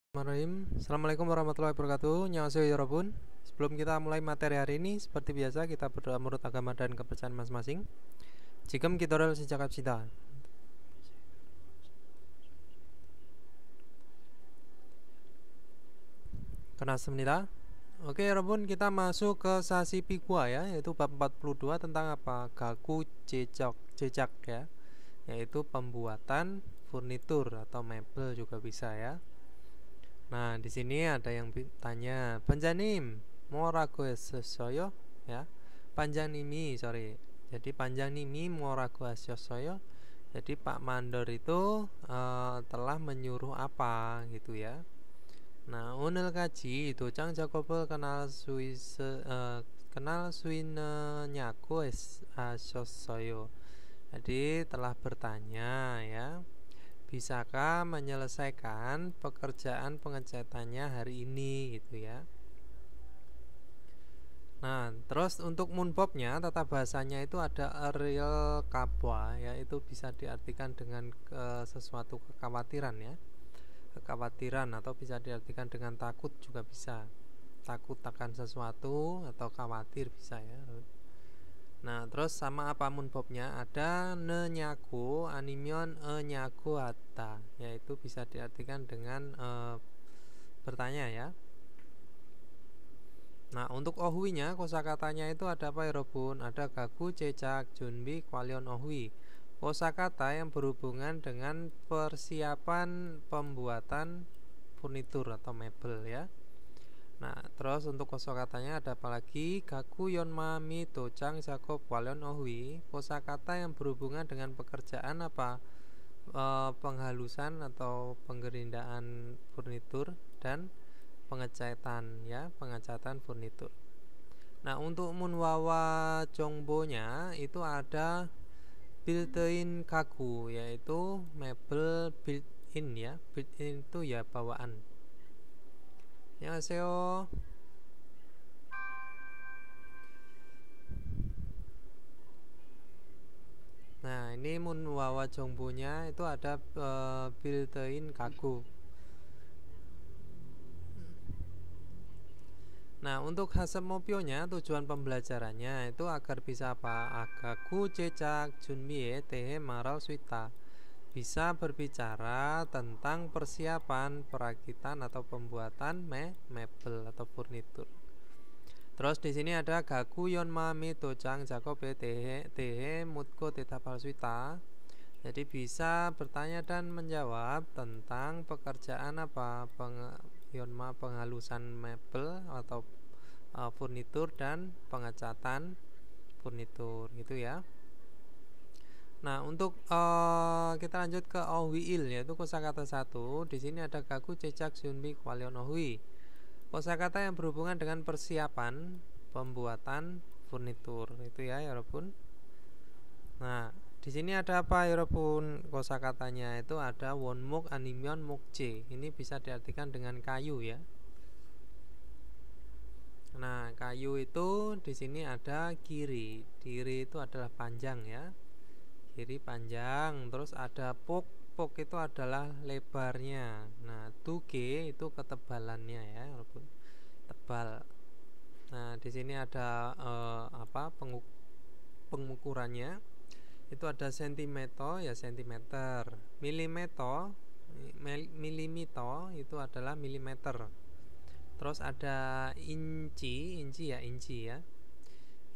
Assalamualaikum warahmatullahi wabarakatuh. Annyeonghaseyo yorobun. Sebelum kita mulai materi hari ini, seperti biasa kita berdoa menurut agama dan kepercayaan masing-masing. 지금 기도를 시작합시다. Kenasmnida. Oke, 여러분, kita masuk ke sasi pikwa ya, yaitu bab 42 tentang apa? Gaku jejak ya, yaitu pembuatan furnitur atau mebel juga bisa ya. Nah, di sini ada yang tanya, Panjanim, 뭐라고 했었어요? Ya. Panjanimi, sorry. Jadi Panjanimi 뭐라고 하셨어요? Jadi Pak Mandor itu telah menyuruh apa gitu ya. Nah, 오늘까지 도장 작업을 kenal 수있느냐고 하셨어요. Jadi telah bertanya ya. Bisakah menyelesaikan pekerjaan pengecatannya hari ini gitu ya. Nah, terus untuk munbobnya tata bahasanya itu ada real kabwa, yaitu bisa diartikan dengan sesuatu kekhawatiran ya. Kekhawatiran atau bisa diartikan dengan takut juga bisa. Takut akan sesuatu atau khawatir bisa ya. Nah, terus sama apa munbobnya? Ada nenyaku, animion enyaku hatta, yaitu bisa diartikan dengan bertanya ya. Nah, untuk ohuinya kosakatanya itu ada apa ya Robun? Ada gaku, cecak, junbi, kwalion ohui. Kosakata yang berhubungan dengan persiapan pembuatan furnitur atau mebel ya. Nah, terus untuk kosakatanya ada apa lagi? Gaku yonmami docang jakob kwalion ohui. Kosakata yang berhubungan dengan pekerjaan apa? Penghalusan atau penggerindaan furnitur dan pengecatan ya, pengecatan furnitur. Nah, untuk munwawa jongbonya itu ada built-in kaku, yaitu mebel built-in ya. Built-in itu ya bawaan. 안녕하세요. Nah, ini munwawa jongbonya itu ada built-in kaku. Nah, untuk hasemopionya tujuan pembelajarannya itu agar bisa apa? Agaku cecak junmie tehe maral suita. Bisa berbicara tentang persiapan perakitan atau pembuatan mebel atau furnitur. Terus di sini ada gaku yonmami docang jakobe tehe mutko tetapal suita. Jadi bisa bertanya dan menjawab tentang pekerjaan apa? Yonma penghalusan mebel atau furnitur dan pengecatan furnitur gitu ya. Nah, untuk kita lanjut ke ohuil, yaitu kosakata 1. Di sini ada gaku cecak junbi kwalion ohui. Kosakata yang berhubungan dengan persiapan pembuatan furnitur itu ya, Yorobun. Nah, di sini ada apa, Yorobun? Kosakatanya itu ada wonmuk animion mukje. Ini bisa diartikan dengan kayu ya. Nah, kayu itu di sini ada kiri. Kiri itu adalah panjang ya. Kiri panjang, terus ada pok itu adalah lebarnya. Nah, tuge itu ketebalannya ya, walaupun tebal. Nah, di sini ada pengukurannya. Itu ada sentimeter ya, sentimeter. Milimeter itu adalah milimeter. Terus ada inci ya, inci ya.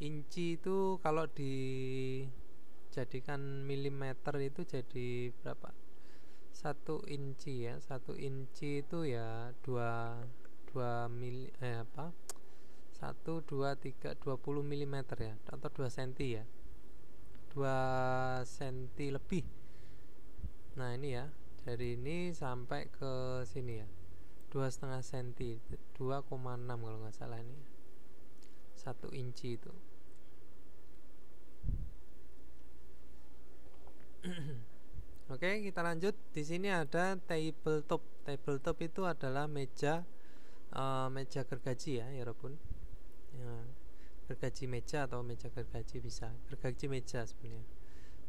Inci itu kalau dijadikan milimeter itu jadi berapa? 1 inci ya. 1 inci itu ya 2 mili 1 2 3 20 mm ya, atau 2 cm ya. 2 cm lebih. Nah, ini ya. Dari ini sampai ke sini ya. 2,5 cm, 2,6 kalau nggak salah ini. 1 inci itu. Oke, kita lanjut. Di sini ada tabletop. Tabletop itu adalah meja gergaji ya, Yorobun. Ya, gergaji meja atau meja gergaji bisa. Gergaji meja sebenarnya.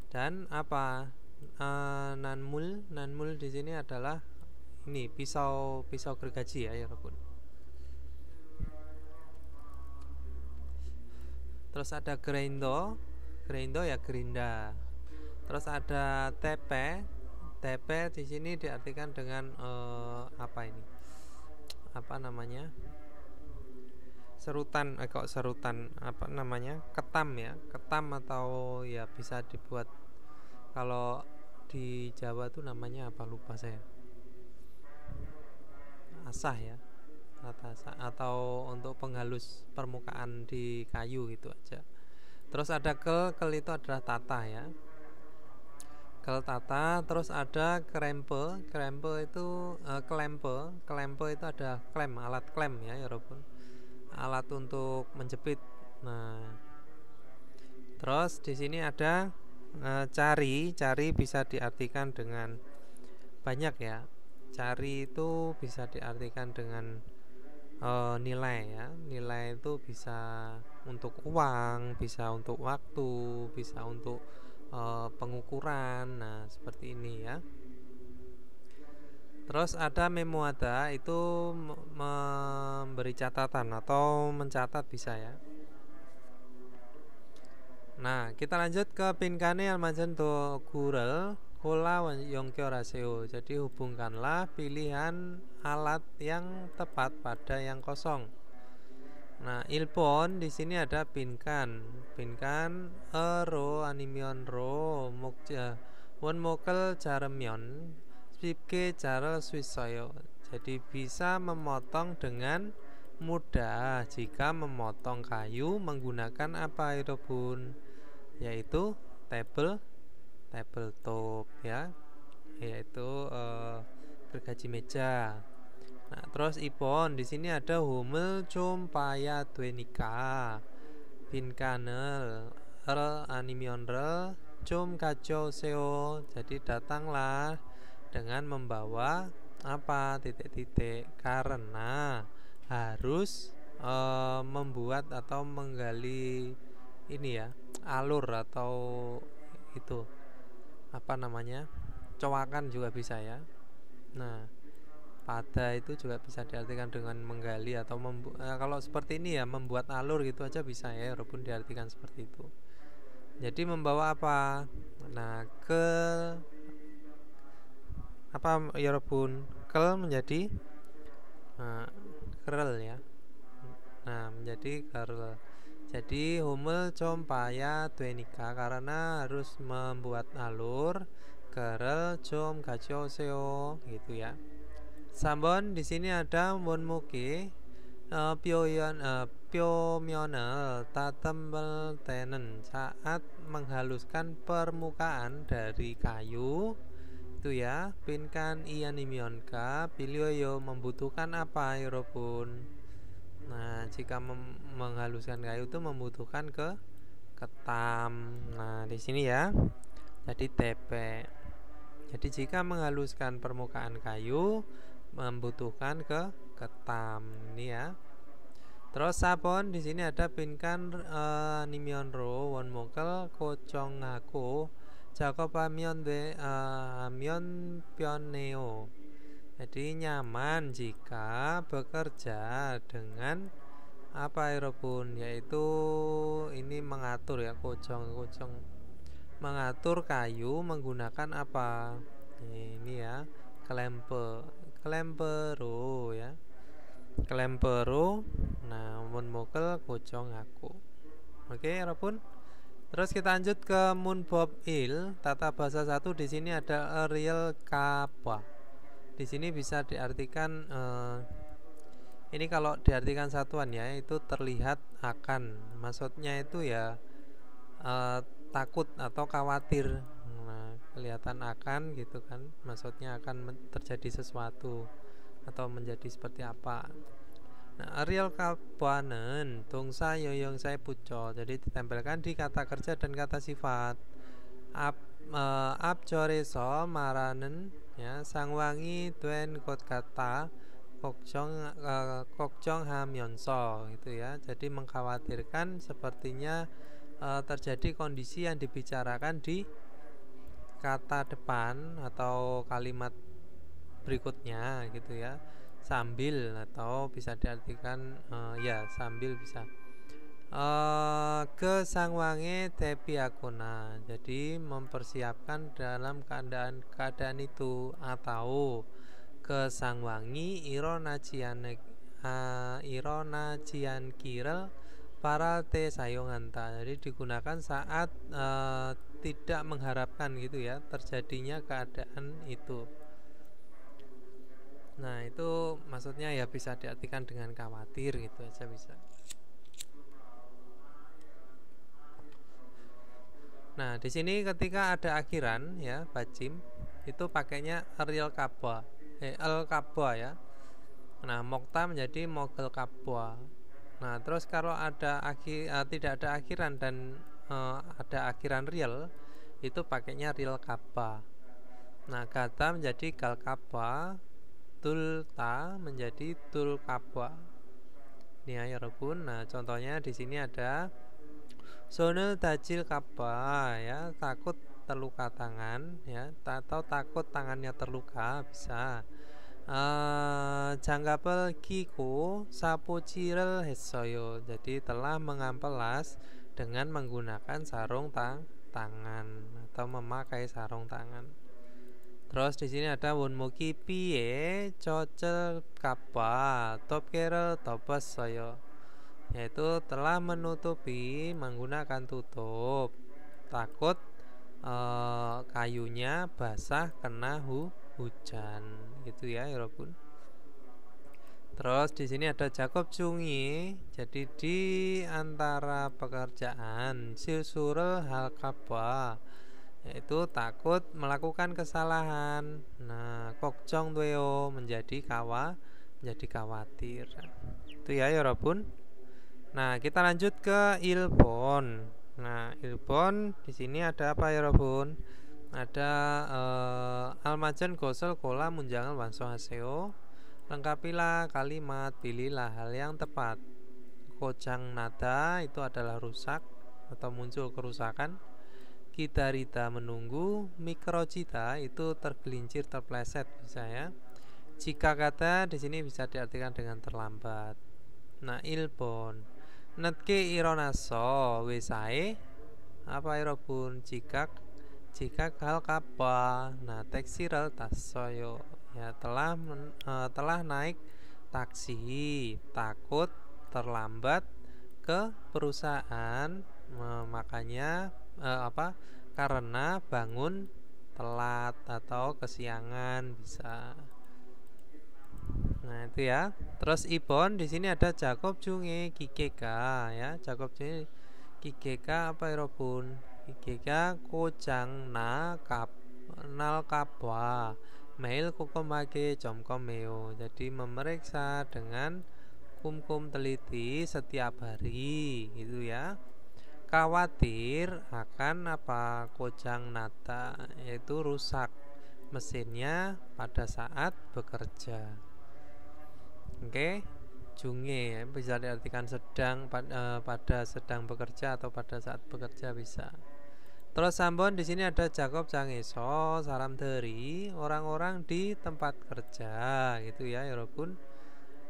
Dan apa? Nanmul di sini adalah ini pisau gergaji ya Robun. Terus ada grindo ya gerinda. Terus ada tepe di sini diartikan dengan apa ini? Apa namanya? Serutan apa namanya? Ketam ya. Ketam atau ya bisa dibuat, kalau di Jawa tuh namanya apa lupa saya. Asah ya. Atau untuk penghalus permukaan di kayu gitu aja. Terus ada kel itu adalah tata ya. Kel tata, terus ada krempe itu klempe itu ada klem, alat klem ya Robun. Alat untuk menjepit. Nah, terus di sini ada cari bisa diartikan dengan banyak ya. Cari itu bisa diartikan dengan nilai ya. Nilai itu bisa untuk uang, bisa untuk waktu, bisa untuk pengukuran. Nah, seperti ini ya. Terus ada memoada, itu memberi catatan atau mencatat bisa ya. Nah, kita lanjut ke pinkane almajan to gurel kola yongkyo raseo. Jadi hubungkanlah pilihan alat yang tepat pada yang kosong. Nah, ilpon di sini ada pinkan ero animion ro mokja won mokel jaremyon spipke jarel swisoyo. Jadi bisa memotong dengan mudah jika memotong kayu menggunakan apa Robun? Yaitu tabletop ya, yaitu gergaji meja. Nah, terus ipon di sini ada humel compaya duenika pinkanel animion com kacau seo. Jadi datanglah dengan membawa apa titik-titik, karena harus membuat atau menggali ini ya, alur atau itu apa namanya, cowakan juga bisa ya. Nah, pada itu juga bisa diartikan dengan menggali atau kalau seperti ini ya, membuat alur gitu aja bisa ya, walaupun diartikan seperti itu. Jadi membawa apa? Nah, ke apa ya Robun? Kel menjadi kerel ya. Nah, menjadi kerel. Jadi humel compaya duenika, karena harus membuat alur. Kerel com gajo seo gitu ya. Sambon di sini ada monmuki pyomyonel tatembel tenen, saat menghaluskan permukaan dari kayu itu ya. Pinkan ianimionka pilioyo membutuhkan apa Robun? Nah, jika menghaluskan kayu itu membutuhkan ketam. Nah, di sini ya. Jadi tepe. Jadi jika menghaluskan permukaan kayu membutuhkan ketam ini ya. Terus sabon di sini ada pinkan nimion ro won mokel kocong ngako Jakob amion pioneo. Jadi nyaman jika bekerja dengan apa Robun? Yaitu ini mengatur ya, kocong mengatur kayu menggunakan apa? Ini ya, klempero ya. Klempero. Nah, mun mokel kocong aku. Oke, Robun. Terus kita lanjut ke munbob il, tata bahasa 1. Di sini ada real kapa. Di sini bisa diartikan ini kalau diartikan satuan ya, itu terlihat akan. Maksudnya itu ya takut atau khawatir. Nah, kelihatan akan gitu kan. Maksudnya akan terjadi sesuatu atau menjadi seperti apa. Nah, real kabuanen tungsa yoyong saya puco. Jadi ditempelkan di kata kerja dan kata sifat. Abjoreso maranen ya, sangwangi tuen kot kata kokjong hamyonso gitu ya. Jadi mengkhawatirkan, sepertinya terjadi kondisi yang dibicarakan di kata depan atau kalimat berikutnya gitu ya, sambil, atau bisa diartikan ya sambil bisa. Ke sangwange tepi akuna, jadi mempersiapkan dalam keadaan itu, atau ke sangwangi iro najian kirel para te sayonganta, jadi digunakan saat tidak mengharapkan gitu ya terjadinya keadaan itu. Nah itu maksudnya ya bisa diartikan dengan khawatir gitu aja bisa. Nah di sini ketika ada akhiran ya bajim itu pakainya real kabwa, el kabwa ya. Nah mokta menjadi mogel kabwa. Nah terus kalau tidak ada akhiran dan ada akhiran real, itu pakainya real kabwa. Nah gata menjadi gal kabwa, tulta menjadi tul kabwa. Nih ya Robun. Nah contohnya di sini ada sonel dajil kabwa ya, takut terluka tangan ya, atau takut tangannya terluka bisa. Janggapel kiku sapu cirel hesoyo, jadi telah mengampelas dengan menggunakan sarung tangan atau memakai sarung tangan. Terus di sini ada wonmuki piye cocel kapa top kerel topes soyo, yaitu telah menutupi menggunakan tutup, takut kayunya basah kena hujan gitu ya Robun. Terus di sini ada Jakob Jungi, jadi di antara pekerjaan silsurel hal kabwa, yaitu takut melakukan kesalahan. Nah kokjong tueo menjadi khawatir. Itu ya Robun. Nah kita lanjut ke ilpon. Nah ilpon di sini ada apa ya Robun? Ada almajan gosel kola munjangan wanso haseo. Lengkapilah kalimat, pilihlah hal yang tepat. Kojang nada itu adalah rusak atau muncul kerusakan. Kidarita menunggu, mikrocita itu tergelincir, terpleset bisa ya. Jika kata di sini bisa diartikan dengan terlambat. Nah ilpon netke ironaso wesae apa irobun jika hal kapa. Nah teksirel tasoyo ya, telah naik taksi, takut terlambat ke perusahaan, makanya karena bangun telat atau kesiangan bisa. Nah itu ya. Terus ibon di sini ada Jakob Junge Kikeka ya. Jakob Junge Kikeka apa irobun? Kikeka kojang nal kapwa mail kukomake jomkomeo. Jadi memeriksa dengan kumkum teliti setiap hari gitu ya. Khawatir akan apa kojang nata, yaitu rusak mesinnya pada saat bekerja. Oke, junge bisa diartikan sedang pada sedang bekerja atau pada saat bekerja bisa. Terus sambon di sini ada Jakob Jangeso salam dari orang-orang di tempat kerja gitu ya Robun.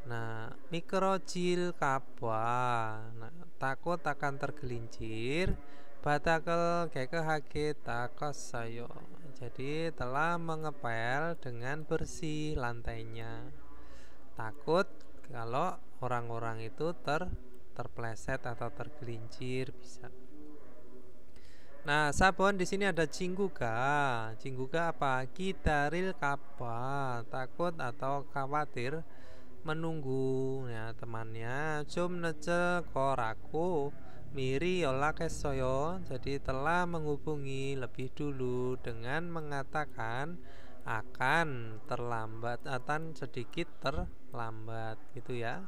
Nah mikrojil kabwa, nah, takut akan tergelincir, batakel kekehake takos sayo, jadi telah mengepel dengan bersih lantainya, takut kalau orang-orang itu terpleset atau tergelincir bisa. Nah sabon di sini ada jingguga. Jingguga apa? Kitaril kapa, takut atau khawatir menunggu ya temannya. Cum nece koraku miri yolakesoyo, jadi telah menghubungi lebih dulu dengan mengatakan akan terlambat, akan sedikit terlambat gitu ya.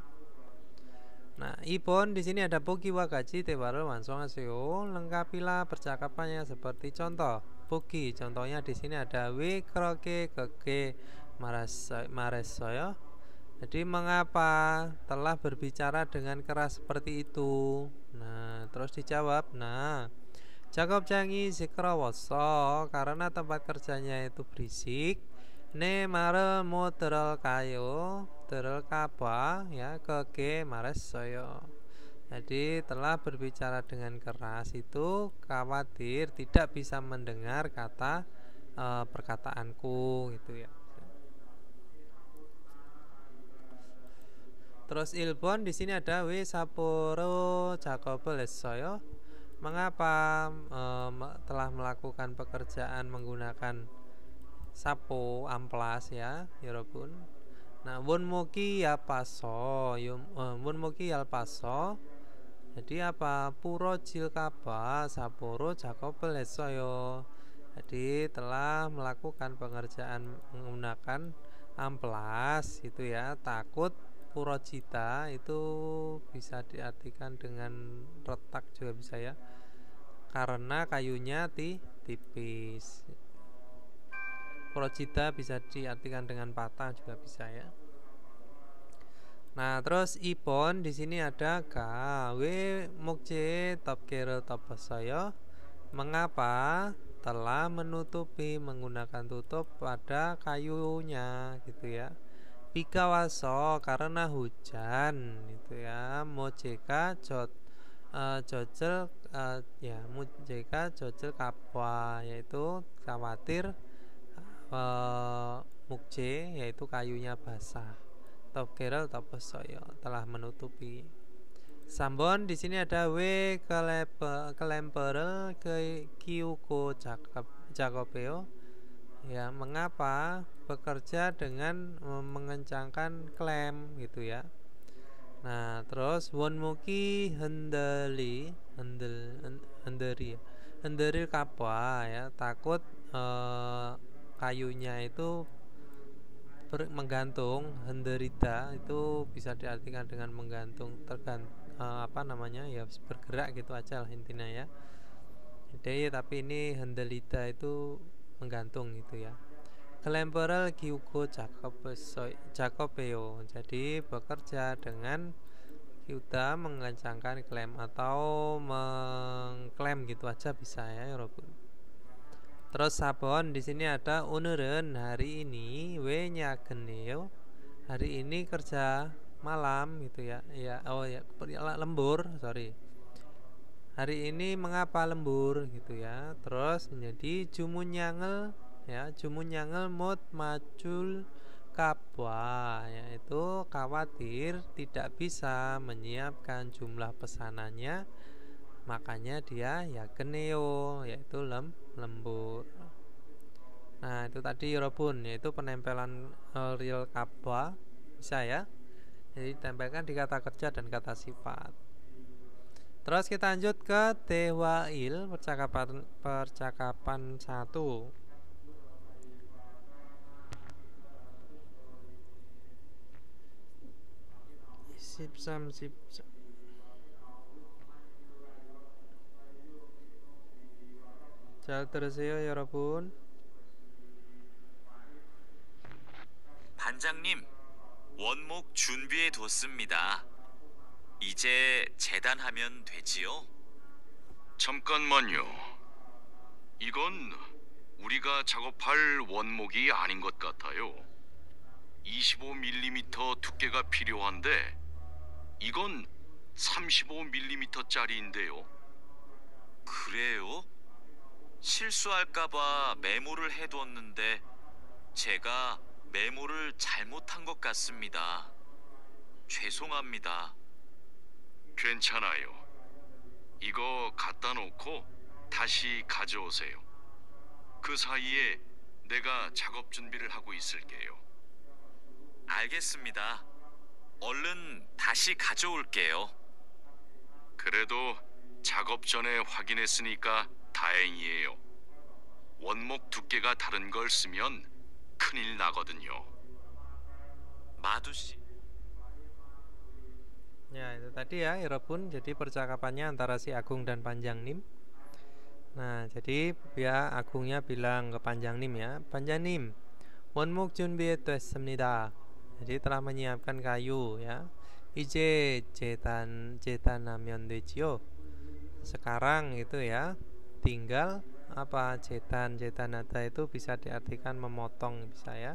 Nah ibon di sini ada Bogi Wagaji Tewaro Wansongaseo, lengkapilah percakapannya seperti contoh. Bogi contohnya di sini ada we kroke keke maresoyo. Jadi mengapa telah berbicara dengan keras seperti itu? Nah, terus dijawab. Nah, Jakob Jangi Zikrowoso karena tempat kerjanya itu berisik. Ne marel mo terel kaba ya kege mares soyo. Jadi telah berbicara dengan keras itu khawatir tidak bisa mendengar kata perkataanku gitu ya. Terus Ilbon di sini ada we saporo Jacobo lesoyo. Mengapa telah melakukan pekerjaan menggunakan sapo amplas ya, Yorobun. Nah, won moki ya paso, won moki ya paso. Jadi apa? Puro jilkaba saporo Jacobo lesoyo. Jadi telah melakukan pengerjaan menggunakan amplas itu ya, takut purocita itu bisa diartikan dengan retak juga bisa ya, karena kayunya tipis. Purocita bisa diartikan dengan patah juga bisa ya. Nah terus ipon di sini ada gawe mukje top kero top saya. Mengapa telah menutupi menggunakan tutup pada kayunya gitu ya. Bikawaso karena hujan gitu ya. Mojeka jojel ya mojeka jojel kapwa yaitu khawatir mukje yaitu kayunya basah. Topkerel toposoyo telah menutupi. Sambon di sini ada w kelempere ke kiuko Jacobeo. Ya, mengapa bekerja dengan mengencangkan klem gitu ya. Nah, terus wonmuki henderi kapwa ya, takut kayunya itu menggantung. Henderita itu bisa diartikan dengan menggantung, ya bergerak gitu aja lah intinya ya. Jadi tapi ini hendelita itu menggantung gitu ya. Kelemperal kiugo Jacobeo. Jadi bekerja dengan kita mengencangkan klem atau mengklem gitu aja bisa ya, Robun. Terus sabon di sini ada onuren hari ini we nyageneo. Hari ini kerja malam gitu ya. Ya lembur, sorry. Hari ini mengapa lembur gitu ya. Terus menjadi jumunyangel ya, jumunyangel mot macul kapwa, yaitu khawatir tidak bisa menyiapkan jumlah pesanannya, makanya dia ya geneo yaitu lembur. Nah itu tadi Robun, yaitu penempelan real kapwa bisa ya. Jadi tempelkan di kata kerja dan kata sifat. Terus kita lanjut ke tewail percakapan 1. Sipsam. 잘 들으세요, 여러분? 반장님, 원목 준비해 뒀습니다. 이제 재단하면 되지요? 잠깐만요. 이건 우리가 작업할 원목이 아닌 것 같아요. 25mm 두께가 필요한데 이건 35mm짜리인데요. 그래요? 실수할까봐 메모를 해두었는데 제가 메모를 잘못한 것 같습니다. 죄송합니다. 괜찮아요. 이거 갖다 놓고 다시 가져오세요. 그 사이에 내가 작업 준비를 하고 있을게요. 알겠습니다. 얼른 다시 가져올게요. 그래도 작업 전에 확인했으니까 다행이에요. 원목 두께가 다른 걸 쓰면 큰일 나거든요. 마두씨. Ya itu tadi ya Irobun. Jadi percakapannya antara si Agung dan Panjang Nim. Nah jadi ya Agungnya bilang ke Panjang Nim ya, Panjang Nim 원목 준비했습니다. Jadi telah menyiapkan kayu ya. 이제 재단하면 되지요. Sekarang itu ya tinggal apa jetanata itu bisa diartikan memotong, bisa ya,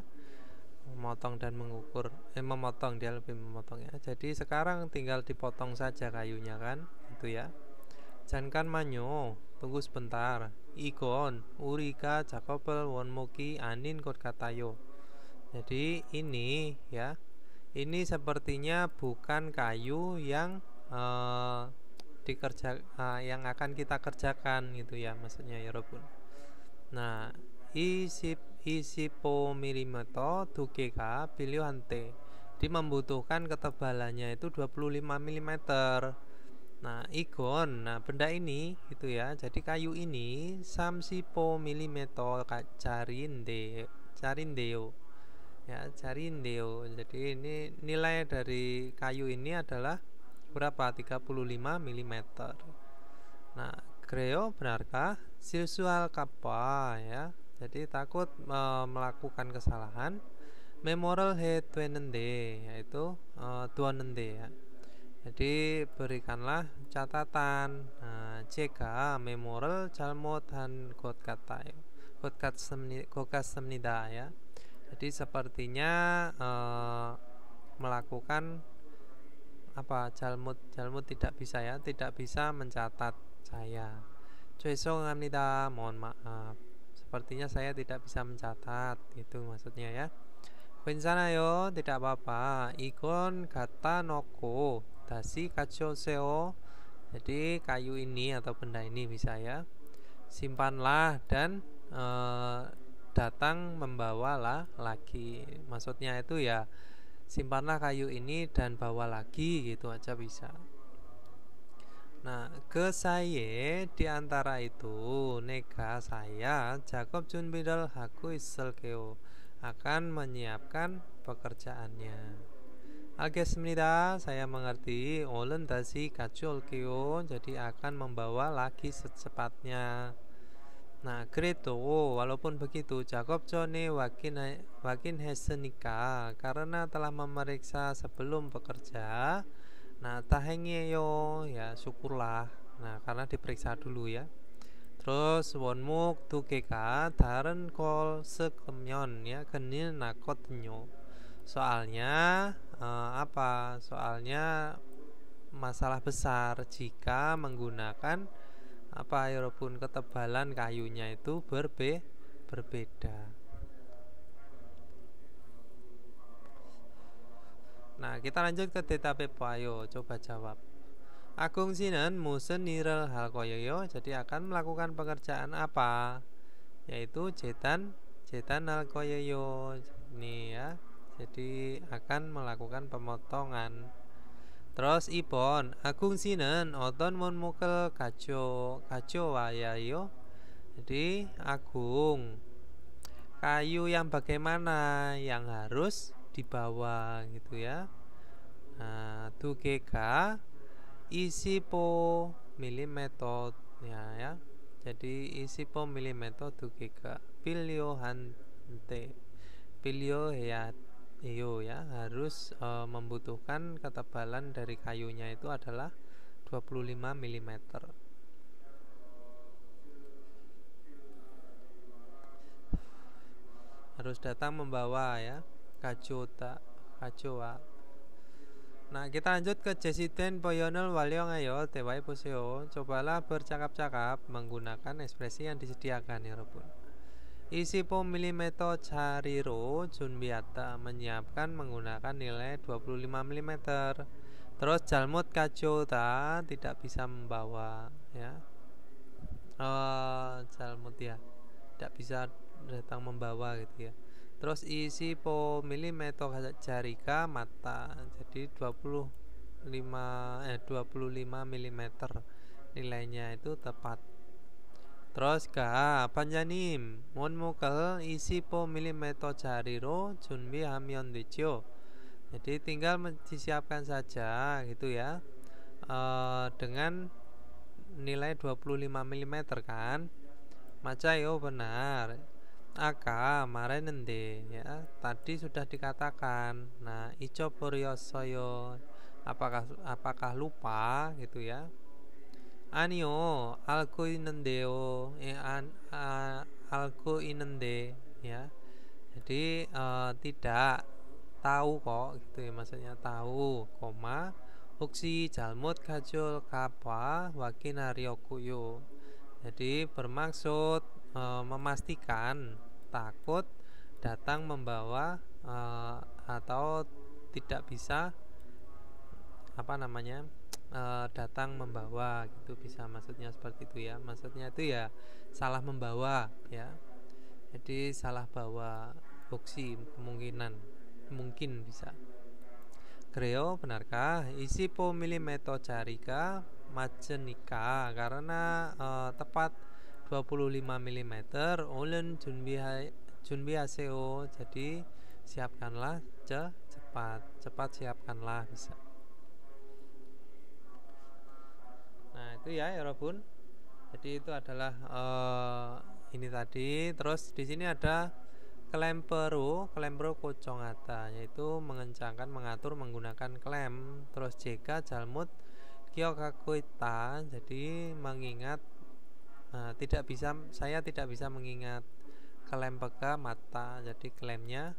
memotong dan mengukur, memotong, dia lebih memotong ya. Jadi sekarang tinggal dipotong saja kayunya kan, itu ya. Jangan manyo, tunggu sebentar. Igon urika jakobel wonmoki anin kot katayo. Jadi ini ya, ini sepertinya bukan kayu yang yang akan kita kerjakan gitu ya, maksudnya ya Robun. Nah, isipo milimeter dukeka biliohante. Dia membutuhkan ketebalannya itu 25 mm. Nah, benda ini gitu ya. Jadi kayu ini samsipo milimeter carindeo. Ya, carindeo. Jadi ini nilai dari kayu ini adalah berapa? 35 mm. Nah, Greo benarkah? Sisual kappa ya. Jadi takut melakukan kesalahan. Memorial he tuenende, yaitu tuanende ya. Jadi berikanlah catatan. Nah, jika memorial 잘못 한 것 같아요. 것 같습니다 ya. Jadi sepertinya melakukan apa jalmut tidak bisa ya, tidak bisa mencatat saya. 죄송합니다, mohon maaf. Sepertinya saya tidak bisa mencatat, itu maksudnya ya. 괜찮아요, tidak apa-apa. 이건 갖다 놓고 다시 가져오세요. Jadi kayu ini atau benda ini bisa ya, simpanlah dan datang membawalah lagi. Maksudnya itu ya, simpanlah kayu ini dan bawa lagi, gitu aja bisa. Nah, ke saya di antara itu nega saya Jakob 준비를 하고 있을게요. Akan menyiapkan pekerjaannya. 알겠습니다. saya mengerti. 얼른 다시 가져올게요. Jadi akan membawa lagi secepatnya. Nah, 그래도 walaupun begitu Jakob 전에 확인했으니까 karena telah memeriksa sebelum bekerja. Nah, 다행이에요 ya, syukurlah. Nah, karena diperiksa dulu ya. Terus 원목 두 개가 다른 걸 쓰면 ya 큰일 났거든요. Soalnya apa? Soalnya masalah besar jika menggunakan apa ya pun ketebalan kayunya itu berbeda. Nah, kita lanjut ke DTP. Ayo coba jawab. Agung 씨는 무슨 일을 할 거예요? Jadi akan melakukan pekerjaan apa? Yaitu 재단할 거예요. Ini ya. Jadi akan melakukan pemotongan. Terus Ibon, Agung 씨는 어떤 원목을 가져와야요? Jadi Agung, kayu yang bagaimana yang harus dibawa gitu ya. Nah, 두개가 25 mm ya. Jadi 25 mm 두개가 필요한데 필요 ya harus membutuhkan ketebalan dari kayunya itu adalah 25 mm. Harus datang membawa ya. 가져와. Nah, kita lanjut ke 제시된 표현을 활용하여 대화해 보세요. Cobalah bercakap-cakap menggunakan ekspresi yang disediakan ya, 여러분. 25 mm cairi로 준비했다, menyiapkan menggunakan nilai 25 mm. Terus 잘못 가져오다, tidak bisa membawa ya. 잘못 ya, tidak bisa datang membawa gitu ya. Terus isi po milimeter jarika mata, jadi 25 mm nilainya itu tepat. Terus panjanim monmokal isi po milimeter jari로 준비하면 되죠. Jadi tinggal disiapkan saja gitu ya, dengan nilai 25 mm kan. Macayo benar. Aka 말했는데 ya, tadi sudah dikatakan. Nah, 잊어버렸어요, apakah lupa gitu ya. Anio, algo inendeo, algo inende, ya. Jadi tidak tahu kok, gitu ya, maksudnya tahu, koma. Uksi jalmut kajul kapa wakinariokuyo. Jadi bermaksud memastikan takut datang membawa atau tidak bisa datang membawa gitu, bisa maksudnya seperti itu ya. Maksudnya itu ya salah membawa ya. Jadi salah bawa boksi kemungkinan mungkin bisa. Kreo benarkah isi po milimeter carika macenika karena tepat 25 mm ulun junbihaseo, jadi siapkanlah cepat siapkanlah bisa. Nah itu ya Robun. Jadi itu adalah ini tadi. Terus di sini ada klempero kocongata, yaitu mengencangkan, mengatur menggunakan klem. Terus jk jalmut kyokakuita, jadi mengingat saya tidak bisa mengingat klem peka mata, jadi klemnya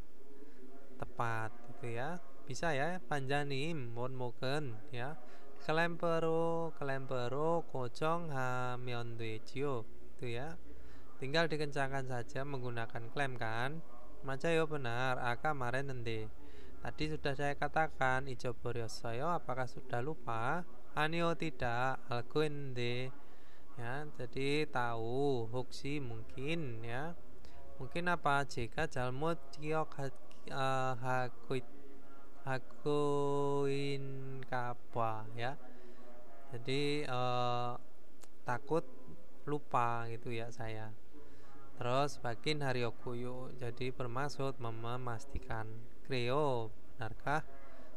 tepat gitu ya. Bisa ya panjanim monmoken ya. Klempero kocong hamyeondejiyo itu ya. Tinggal dikencangkan saja menggunakan klem kan. Macayo benar, aka kemarin nende. Tadi sudah saya katakan ijo boryosoyo, apakah sudah lupa? Anio tidak, algo nende. Ya, jadi tahu, hoksi mungkin ya. Mungkin apa? Jika jalmut kiok hakuin kapa ya. Jadi takut lupa gitu ya saya. Terus bakin hariokuyo, jadi bermaksud memastikan. Kreo benarkah?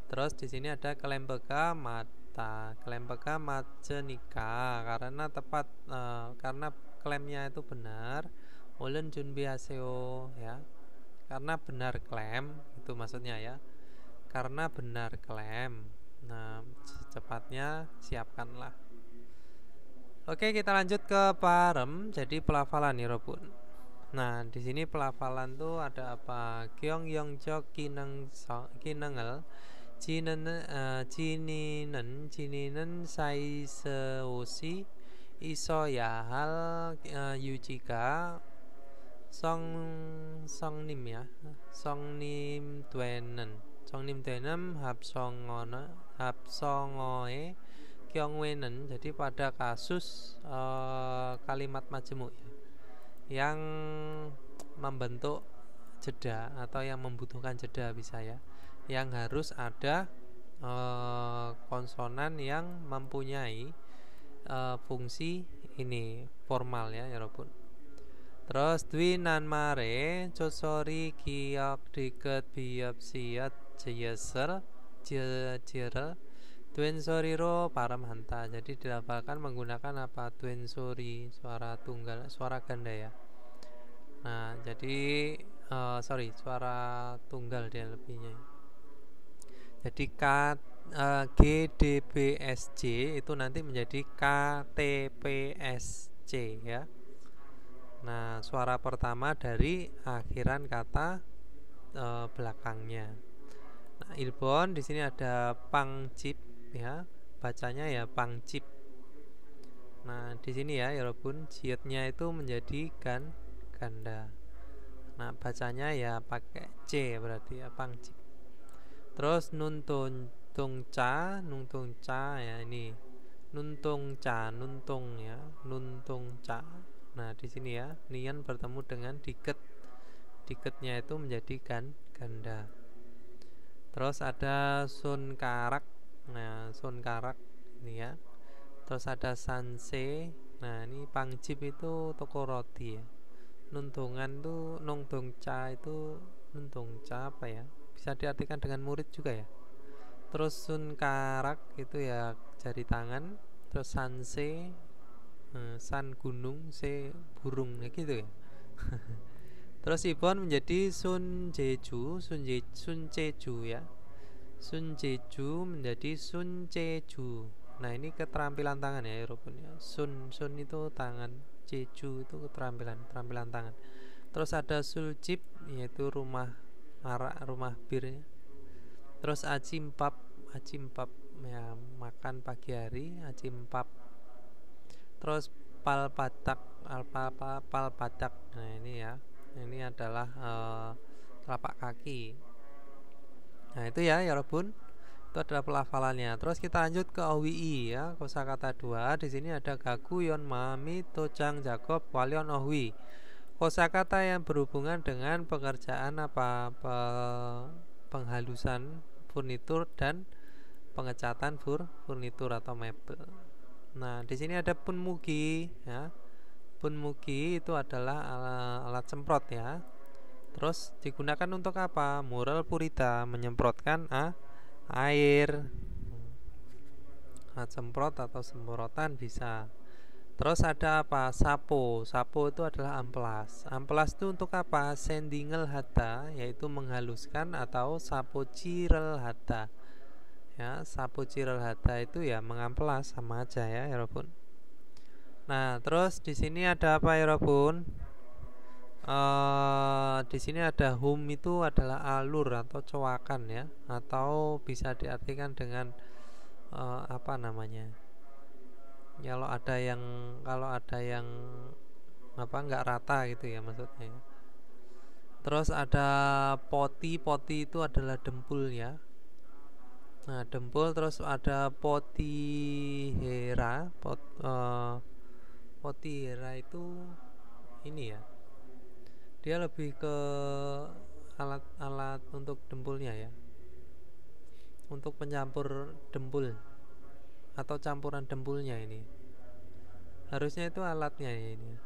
Terus di sini ada klempeka mata, klempeka macenika karena tepat karena klemnya itu benar. Ulun junbihaseo ya. Karena benar klem itu maksudnya ya. Karena benar klem. Nah, secepatnya siapkanlah. Oke, kita lanjut ke parem. Jadi pelafalan nih Robun. Nah, di sini pelafalan tuh ada apa? Kyong yongjo kinengel jininen sai seosi iso yahal yujika songnim ya. Songnim twenem hapsongoe kyongwenen. Jadi pada kasus kalimat majemuk ya, yang membentuk jeda atau yang membutuhkan jeda bisa ya, yang harus ada konsonan yang mempunyai fungsi ini formal ya Robun. Terus dwi nan mare cosori kiok diket biopsiat jeyeser Duen soriro paramhanta. Jadi dilafalkan menggunakan apa? Duen sori, suara tunggal, suara ganda ya. Nah, jadi suara tunggal dia lebihnya. Jadi GDPSJ itu nanti menjadi KTPSC ya. Nah, suara pertama dari akhiran kata belakangnya. Nah, Ilbon di sini ada pangcip ya, bacanya ya pangcip. Nah, di sini ya Robun, jietnya itu menjadi ganda. Nah, bacanya ya pakai C berarti ya pangcip. Terus nuntung ca ya, ini nuntung ca ya, nuntung ca. Nah, di sini ya nian bertemu dengan diketnya itu menjadi ganda. Terus ada sun karak. Nah, sun karak ini ya. Terus ada sanse. Nah, ini pangcip itu toko roti ya. Nuntungan tuh nungtung ca itu nuntung ca apa ya? Bisa diartikan dengan murid juga ya. Terus sun karak itu ya jari tangan. Terus sanse san gunung, se burung gitu ya. Terus Ibon menjadi sun jeju ya. Sun jeju menjadi sun jeju. Nah, ini keterampilan tangan ya Robun ya. Sun itu tangan, jeju itu keterampilan tangan. Terus ada suljib, yaitu rumah arak, rumah bir ya. Terus acimpap ya, makan pagi hari, acimpap. Terus palpatak, palpatak. Nah, ini ya. Ini adalah telapak kaki. Nah, itu ya Robun. Itu adalah pelafalannya. Terus kita lanjut ke OWI ya, kosakata 2. Di sini ada gagu, yon, mami, tojang, jakob, walion, ohwi. Kosakata yang berhubungan dengan pekerjaan apa? Penghalusan furnitur dan pengecatan furnitur atau mebel. Nah, di sini ada punmugi ya. Punmugi itu adalah alat semprot ya. Terus digunakan untuk apa? Mural purita, menyemprotkan air. Alat semprot atau semprotan bisa. Terus ada apa? Sapo. Sapo itu adalah amplas. Amplas itu untuk apa? Sendingel hata, yaitu menghaluskan, atau sapo cirel hata. Ya, sapo cirel hata itu ya mengamplas, sama aja ya, Robun. Nah, terus di sini ada apa ya, Robun? Di sini ada hum, itu adalah alur atau cowakan ya, atau bisa diartikan dengan apa namanya? Kalau ada yang apa nggak rata gitu ya maksudnya. Terus ada poti itu adalah dempul ya. Nah, dempul. Terus ada potihera. Potihera itu ini ya, dia lebih ke alat untuk dempulnya ya, untuk pencampur dempul atau campuran dempulnya. Ini harusnya itu alatnya ya ini.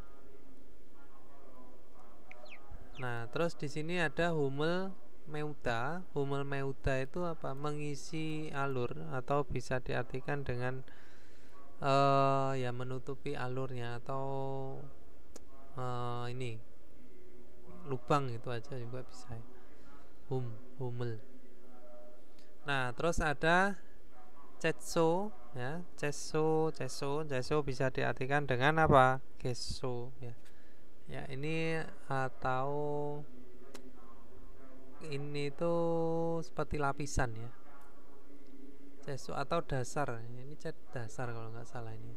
Nah, terus di sini ada humel meuta. Humel meuta itu apa? Mengisi alur, atau bisa diartikan dengan ya menutupi alurnya, atau ini lubang, itu aja juga bisa ya. Humel. Nah, terus ada cetso ya. Ceso bisa diartikan dengan apa? Keso ya. Ya, ini atau ini tuh seperti lapisan ya. Ceso atau dasar. Ini cat dasar kalau nggak salah ini.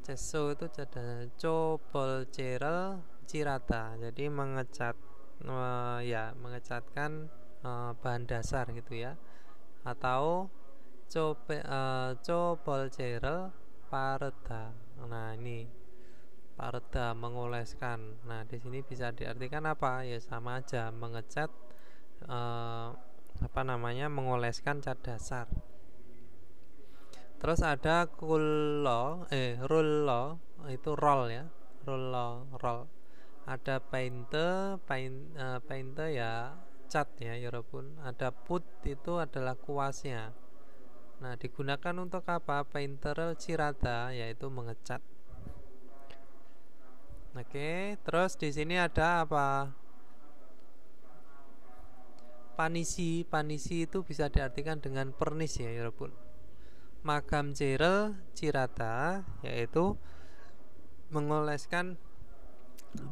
Ceso itu ada cobol cerel cirata. Jadi mengecat ya, mengecatkan bahan dasar gitu ya. Atau cobol cerel pareda. Nah, ini pareda, mengoleskan. Nah, di sini bisa diartikan apa? Ya sama aja, mengecat apa namanya? Mengoleskan cat dasar. Terus ada rullo, itu roll ya. Roll. Ada painte ya, cat ya Robun. Ada put, itu adalah kuasnya. Nah, digunakan untuk apa? Painter cirata, yaitu mengecat. Oke, terus di sini ada apa? Panisi itu bisa diartikan dengan pernis ya Robun. Magam cerel cirata, yaitu mengoleskan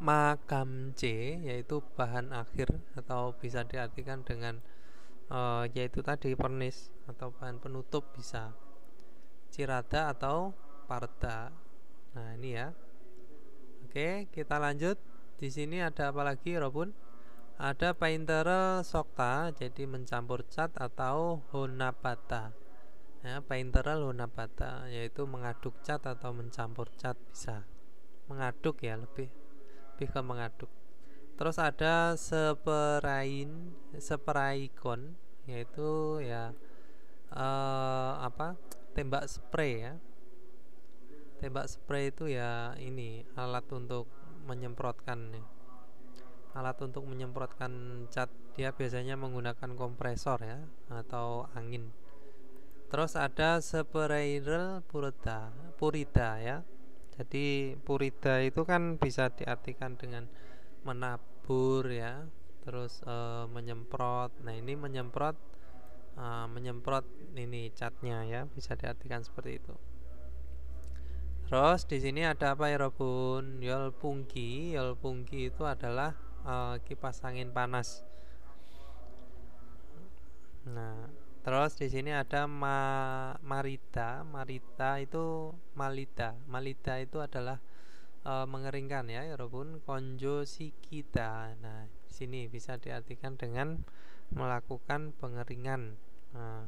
magam C, yaitu bahan akhir, atau bisa diartikan dengan yaitu tadi pernis atau bahan penutup, bisa cirata atau parda. Nah, ini ya. Oke, kita lanjut. Di sini ada apa lagi, Robun? Ada painterel sokta, jadi mencampur cat, atau honapata. Ya, painterel honapata, yaitu mengaduk cat atau mencampur cat, bisa. Mengaduk ya, lebih ke mengaduk. Terus ada speraikon, yaitu ya apa? Tembak spray ya. Tembak spray itu ya ini alat untuk menyemprotkan ya. Alat untuk menyemprotkan cat, dia biasanya menggunakan kompresor ya, atau angin. Terus ada sprayer purida ya. Jadi purida itu kan bisa diartikan dengan menabur ya, terus menyemprot. Nah, ini menyemprot menyemprot ini catnya ya, bisa diartikan seperti itu. Terus di sini ada apa ya Robun? Yolpungki itu adalah kipas angin panas. Nah, terus di sini ada marita itu malida itu adalah mengeringkan ya Robun. Konjo sikita. Nah, di sini bisa diartikan dengan melakukan pengeringan. Nah,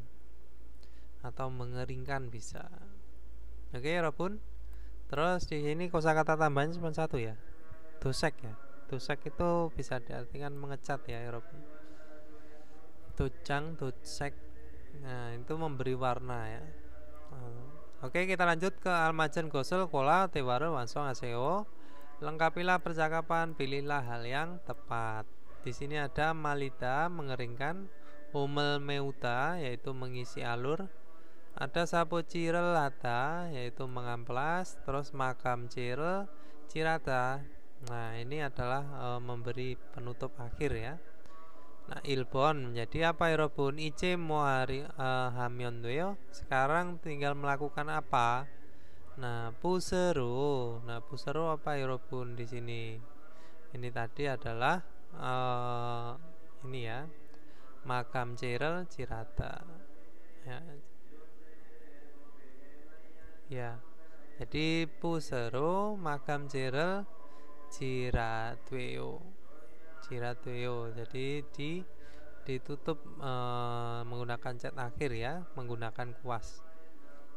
atau mengeringkan bisa. Oke Robun. Terus di sini kosakata tambahan cuma satu ya, dosek ya. Dosek itu bisa diartikan mengecat ya Robun. Dojang, dosek. Nah, itu memberi warna ya. Oke, kita lanjut ke almajen gosel kola tewaru wansong aseo. Lengkapilah percakapan, pilihlah hal yang tepat. Di sini ada malida mengeringkan, umel meuta yaitu mengisi alur, ada sapu cirel lata yaitu mengamplas, terus makam cirel cirata. Nah, ini adalah memberi penutup akhir ya. Nah, ilbon menjadi apa ya Robun? Ice mohari hamyon doyo. Sekarang tinggal melakukan apa? Nah, pusero. Nah, pusero apa ya Robun di sini? Ini tadi adalah ini ya. Makam cirel cirata. Ya. Jadi pusero makam cirel ciratweo. Jadi ditutup menggunakan cat akhir ya, menggunakan kuas.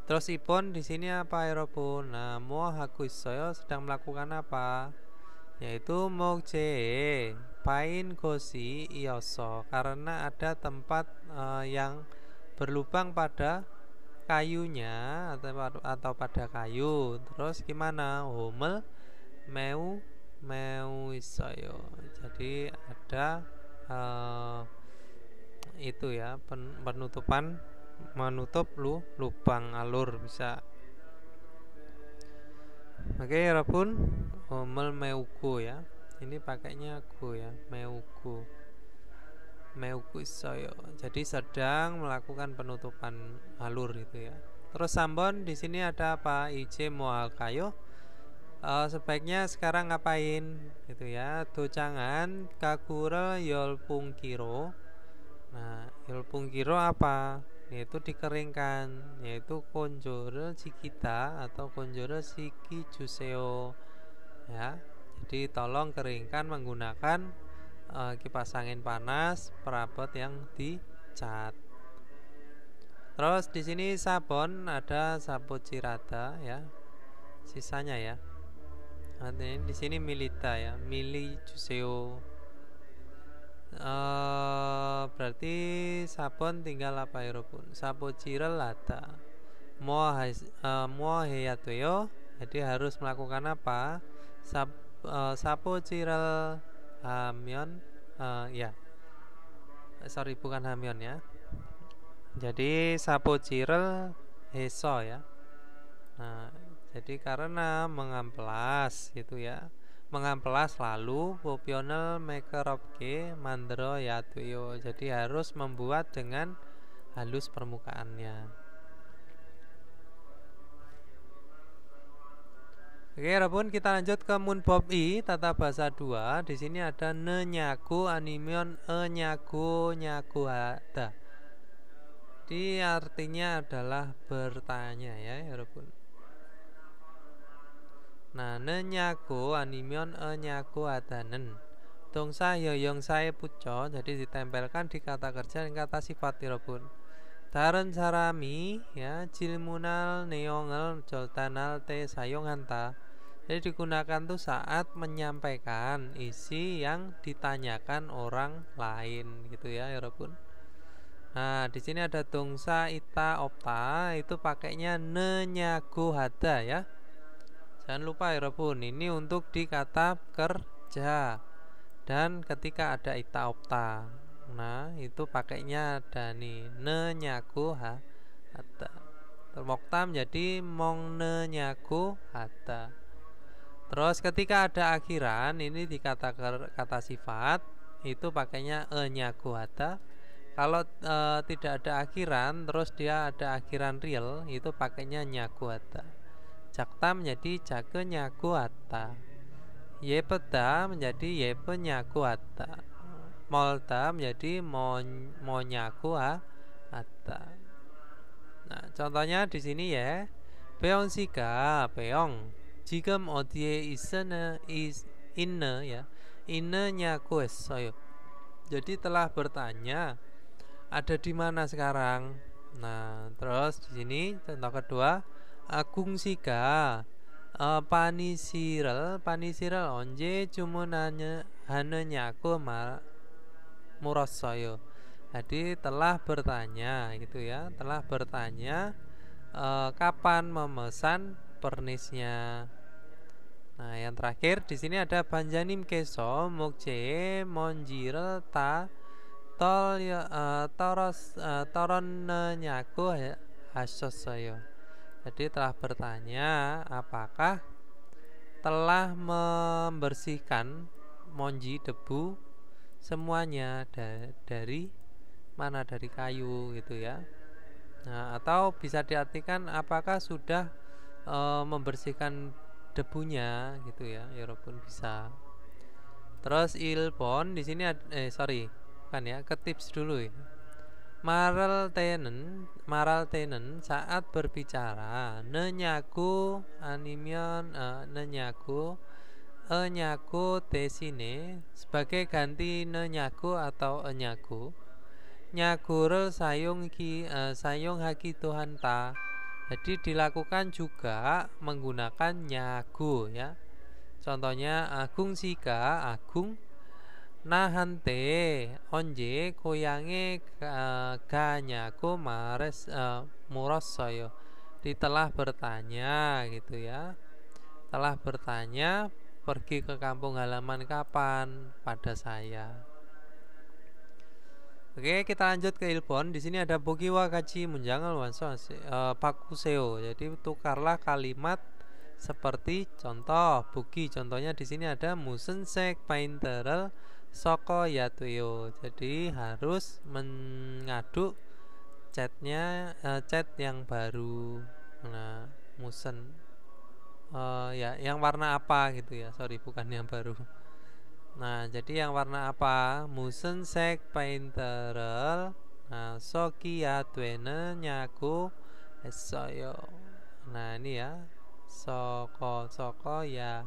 Terus ipon di sini apa ya Robun? Nah, mohakuisoyo sedang melakukan apa? Yaitu mokje pain gosi ioso, karena ada tempat yang berlubang pada kayunya atau pada kayu. Terus gimana? Homel meu isoyo. Jadi ada itu ya, penutupan, menutup lubang alur bisa. Oke Robun, homel meugo ya. Ini pakainya go ya, meugo isoyo. Jadi sedang melakukan penutupan alur itu ya. Terus sambon di sini ada apa? Ije moal kayo. Sebaiknya sekarang ngapain gitu ya. Docangan kagura yolpungkiro. Nah, yolpungkiro apa? Yaitu dikeringkan, yaitu konjore cikita atau konjore siki juseo ya. Jadi tolong keringkan menggunakan kipas angin panas, perabot yang dicat. Terus di sini sabon ada sapu cirata ya. Sisanya ya. Nanti di sini milita ya, mili juseo. Berarti sabon tinggal apa ya Robun? Sapu cirel lata. Mo heyatuyo. Jadi harus melakukan apa? Sapu cirel hamyon ya. Sorry, bukan hamyon ya. Jadi sapu cirel heso ya. Nah, jadi karena mengamplas gitu ya. Mengamplas lalu popionel mekeropke mandro yatuyo. Jadi harus membuat dengan halus permukaannya. Oke, Robun, kita lanjut ke Munbob I tata bahasa 2. Di sini ada nenyaku animion enyaku nyaku ada. Di artinya adalah bertanya ya, Robun. Nah, nenyaku animion enyaku adanen. Dongsa yoyong sae puco, jadi ditempelkan di kata kerja dan kata sifat ya, Robun. Taren sarami ya, jilmunal neongel joltanal te sayong hanta. Jadi digunakan tuh saat menyampaikan isi yang ditanyakan orang lain gitu ya, Robun. Nah, di sini ada dongsa ita opta, itu pakainya nenyaku hada ya. Jangan lupa ya Robun, ini untuk di kata kerja. Dan ketika ada ita opta, nah itu pakainya ada nih nenyaku hata. Termoktam jadi mong nenyaku hata. Terus ketika ada akhiran, ini di kata sifat itu pakainya enyaku hata. Kalau tidak ada akhiran terus dia ada akhiran real, itu pakainya nyakuata. Jakta menjadi jake nyakuata. Yepeda menjadi yepe nyakuata. Molta menjadi monyakuata. Nah, contohnya di sini ya. Beong sika, beong. Ji금 어디에 있는 ya. 있느냐고 했어요. Jadi telah bertanya ada di mana sekarang. Nah, terus di sini contoh kedua, Agung Sika panisirel 언제 하느냐고 물었어요. Jadi telah bertanya gitu ya, telah bertanya kapan memesan pernisnya. Nah, yang terakhir di sini ada banjanim keso mukje monjir ta toronnya,고 하셨어요. Jadi telah bertanya apakah telah membersihkan monji debu semuanya dari mana, dari kayu gitu ya. Nah, atau bisa diartikan apakah sudah membersihkan debunya gitu ya, pun bisa. Terus ilpon di sini bukan ya, ke tips dulu ya. Maral tenen saat berbicara nenyaku animion nenyaku desine sebagai ganti nenyaku atau enyaku. Nyakurel sayung haki Tuhan ta. Jadi dilakukan juga menggunakan nyagu ya. Contohnya agung sika agung nahante onje koyange ganyaku mares murossoyo. Telah bertanya gitu ya. Telah bertanya pergi ke kampung halaman kapan pada saya. Oke, kita lanjut ke ilpon. Di sini ada bokiwa kachi munjangal wanso pakuseo. Jadi tukarlah kalimat seperti contoh. Buki contohnya di sini ada musensek painterel soko yatuyo. Jadi harus mengaduk cat yang baru. Nah, musen ya yang warna apa gitu ya. Sorry, bukan yang baru. Nah, jadi yang warna apa? Musen sek painterel. Nah, sokia tuene nyaku esoyo. Nah, ini ya. Soko ya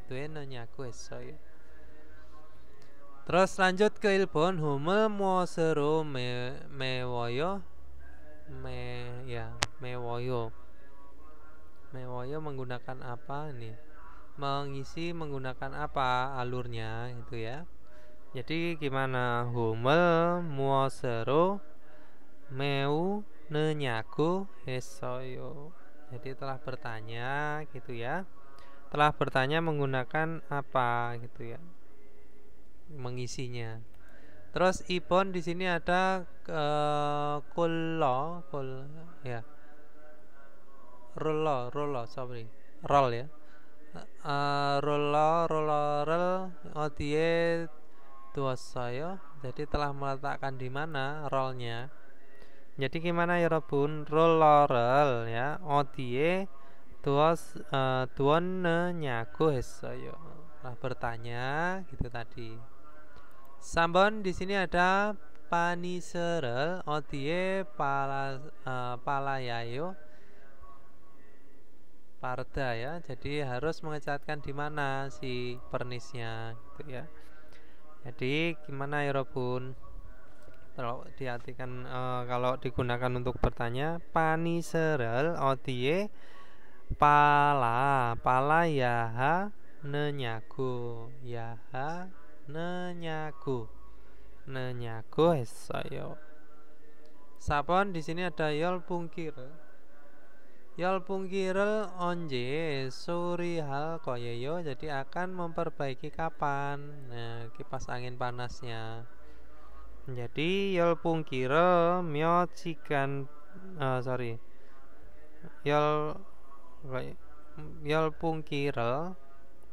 tuene nyaku esoyo. Terus lanjut ke ilpon humel moseru mewoyo. Mewoyo menggunakan apa nih? Mengisi menggunakan apa alurnya itu ya. Jadi gimana? Humel muosero meu nenyaku hesoyo. Jadi telah bertanya gitu ya. Telah bertanya menggunakan apa gitu ya. Mengisinya. Terus ipon di sini ada ya. Roll ya. Roller odie tuasayo. Jadi telah meletakkan di mana rollnya. Jadi gimana ya Robun? Roller ya odie tuonne nyaku hesayo. Telah bertanya gitu tadi. Sambon di sini ada paniserel odie palayayo parda ya. Jadi harus mengecatkan di mana si pernisnya gitu ya. Jadi gimana ya Robun? Kalau diartikan kalau digunakan untuk bertanya paniserel odie pala yaha nenyaku hesayo. Sapon di sini ada yol pungkirel onje suri hal koyeyo. Jadi akan memperbaiki kapan. Nah, kipas angin panasnya. Jadi yol pungkirel myochikan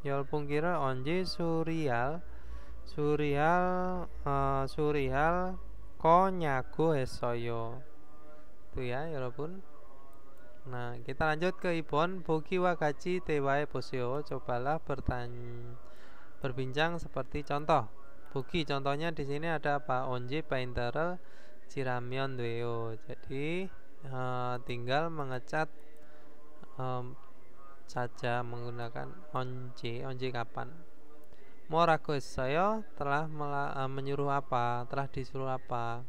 yol pungkirel onje surihal Ko nyago hesoyo. Itu ya, 여러분. Nah, kita lanjut ke Ibon. Bogi wa gaji tewae bosyo. Cobalah berbincang seperti contoh. Bogi contohnya di sini ada apa? Onje painter Ciramion dweo. Jadi tinggal mengecat saja menggunakan onje. Onje kapan? Morago saya telah menyuruh apa? Telah disuruh apa?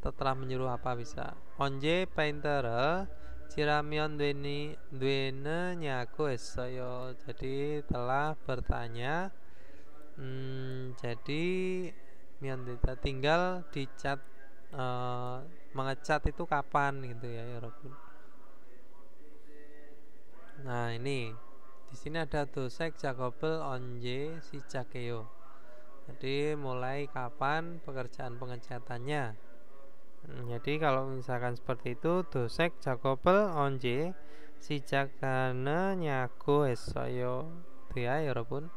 Telah menyuruh apa bisa? Onje painter Ciramion duene nyaku esoyo. Jadi telah bertanya. Jadi Miondita tinggal dicat, mengecat itu kapan gitu ya, Robun. Nah ini di sini ada dosek Jacobel onje si Jakeo. Jadi mulai kapan pekerjaan pengecatannya. Jadi kalau misalkan seperti itu dosek Jacobel onje si Jakane nyago esoyo. Itu ya, Robun.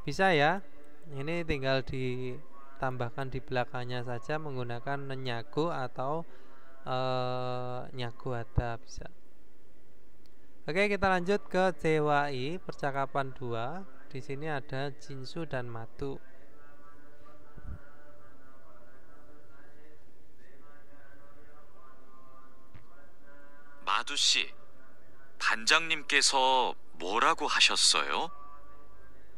Bisa ya. Ini tinggal ditambahkan di belakangnya saja menggunakan nyago atau nyago ada bisa. Oke, kita lanjut ke Jewai percakapan 2. Di sini ada Jinsu dan Matu. 마두 씨, 반장님께서 뭐라고 하셨어요?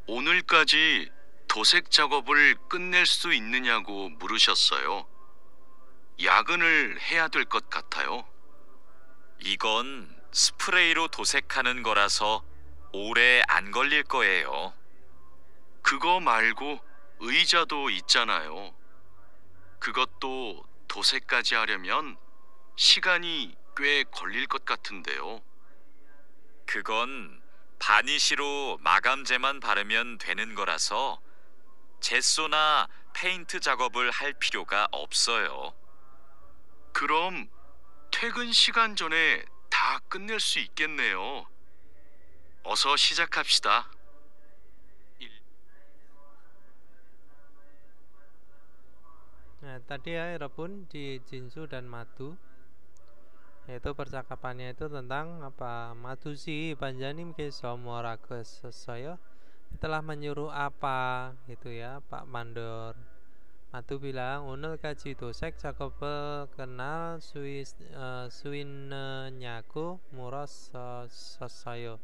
오늘까지 도색 작업을 끝낼 수 있느냐고 물으셨어요. 야근을 해야 될 것 같아요. 이건 스프레이로 도색하는 거라서 오래 안 걸릴 거예요. 그거 말고 의자도 있잖아요. 그것도 도색까지 하려면 시간이 꽤 걸릴 것 같은데요. 그건 바니쉬로 마감제만 바르면 되는 거라서 젯소나 페인트 작업을 할 필요가 없어요. 그럼 퇴근 시간 전에 다 끝낼 수 있겠네요. 어서 시작합시다. Nah, tadi ya Robun di Jinsu dan Matu, yaitu percakapannya itu tentang apa? Madusi panjanim keso morago saya telah menyuruh apa gitu ya, Pak Mandor. Matu bilang unel kaji dosek Jakobe kenal suin nyaku muros saya.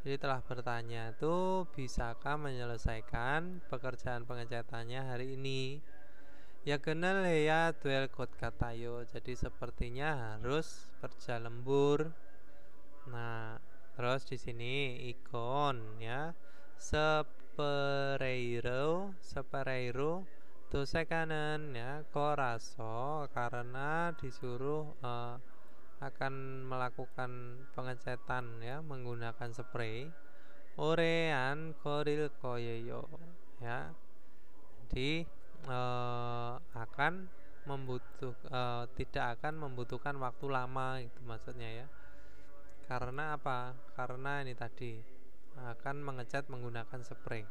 Jadi telah bertanya itu bisakah menyelesaikan pekerjaan pengecatannya hari ini? Ya kenal ya duel kot katayo. Jadi sepertinya harus kerja lembur. Nah, terus di sini ikon ya. Sepereiro dosekanen ya koraso karena disuruh akan melakukan pengecatan ya menggunakan spray. Orean koril koyeyo ya. Jadi akan tidak akan membutuhkan waktu lama itu maksudnya ya. Karena apa? Karena ini tadi akan mengecat menggunakan spray.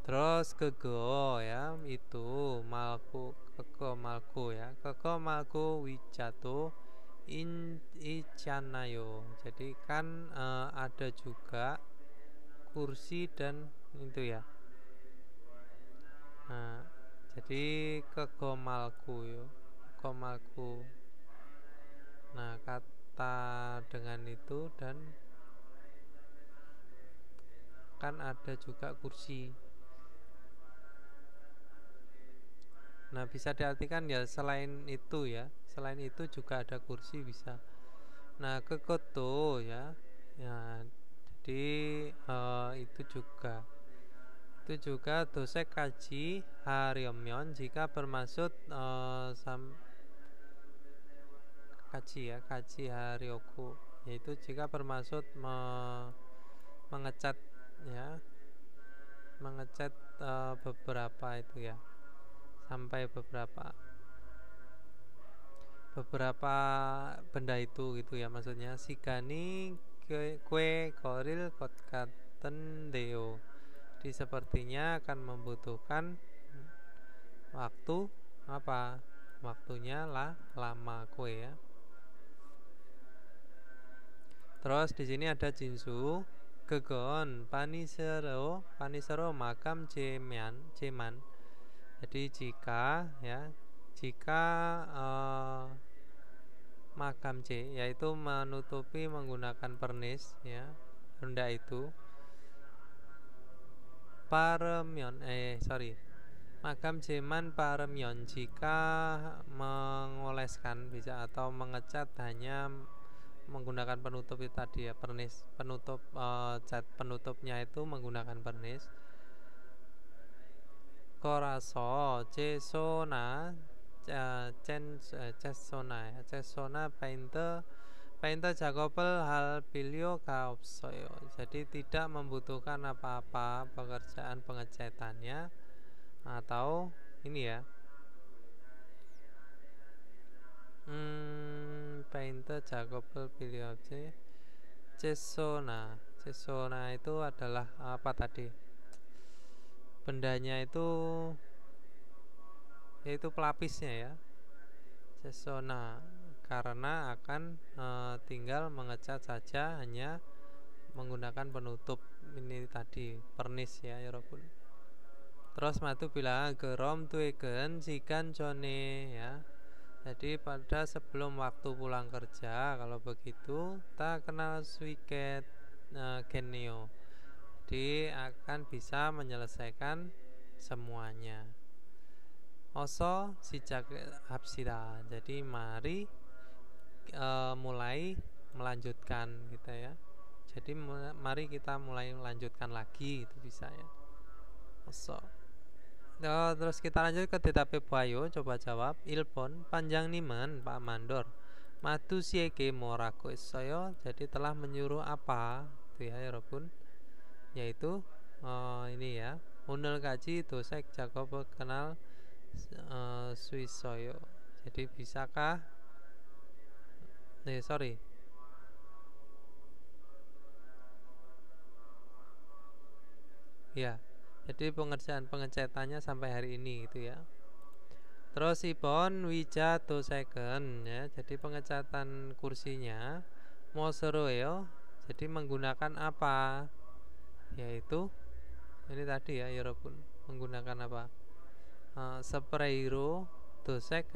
Terus kego ya itu malku kego malku ya. Kego malku wijato ichanayo. Jadi kan ada juga kursi dan itu ya. Nah, jadi kegomalku yo, kegomalku. Nah, kata dengan itu dan kan ada juga kursi. Nah, bisa diartikan ya selain itu ya, selain itu juga ada kursi bisa. Nah, kekoto ya, ya jadi itu juga dosek kaji haryomion jika bermaksud kaji haryoku, yaitu jika bermaksud mengecat ya, mengecat beberapa itu ya, sampai beberapa benda itu gitu ya, maksudnya sigani kue koril kotkaten deo. Jadi sepertinya akan membutuhkan waktu apa? Waktunya lama kue ya. Terus di sini ada jinsu kegon panisero makam jeman. Jadi jika makam C yaitu menutupi menggunakan pernis ya, rendah itu makam jeman paremyon jika mengoleskan bisa atau mengecat hanya menggunakan penutup itu tadi ya, pernis penutup cat penutupnya itu menggunakan pernis. Koraso cesona cesona painter 작업을 hal pilio 없어요. Jadi tidak membutuhkan apa-apa pekerjaan pengecatannya atau ini ya. Painter 작업을 필요 없지. Cesona itu adalah apa tadi? Bendanya itu yaitu pelapisnya ya. Cesona karena akan tinggal mengecat saja hanya menggunakan penutup ini tadi pernis ya Yorobun. Terus matu bilang gerom tuegen sikan jone ya. Jadi pada sebelum waktu pulang kerja kalau begitu tak kenal swiket genio. Jadi akan bisa menyelesaikan semuanya. Oso sijak habsida. Jadi mari mulai melanjutkan gitu ya. Jadi mari kita mulai melanjutkan lagi itu bisa ya. Oso. Terus kita lanjut ke DTP Bayo, coba jawab. Ilpon panjang님은 Pak Mandor matu siege moraku saya, jadi telah menyuruh apa itu ya Robun, yaitu ini ya unel kaji dosek Jacob kenal Swisoyo. Jadi bisakah ya, jadi pengecatannya sampai hari ini gitu ya. Terus ibon wija second ya, jadi pengecatan kursinya moseroyo, jadi menggunakan apa? Yaitu ini tadi ya Yorobun, menggunakan apa? Sprairo dosek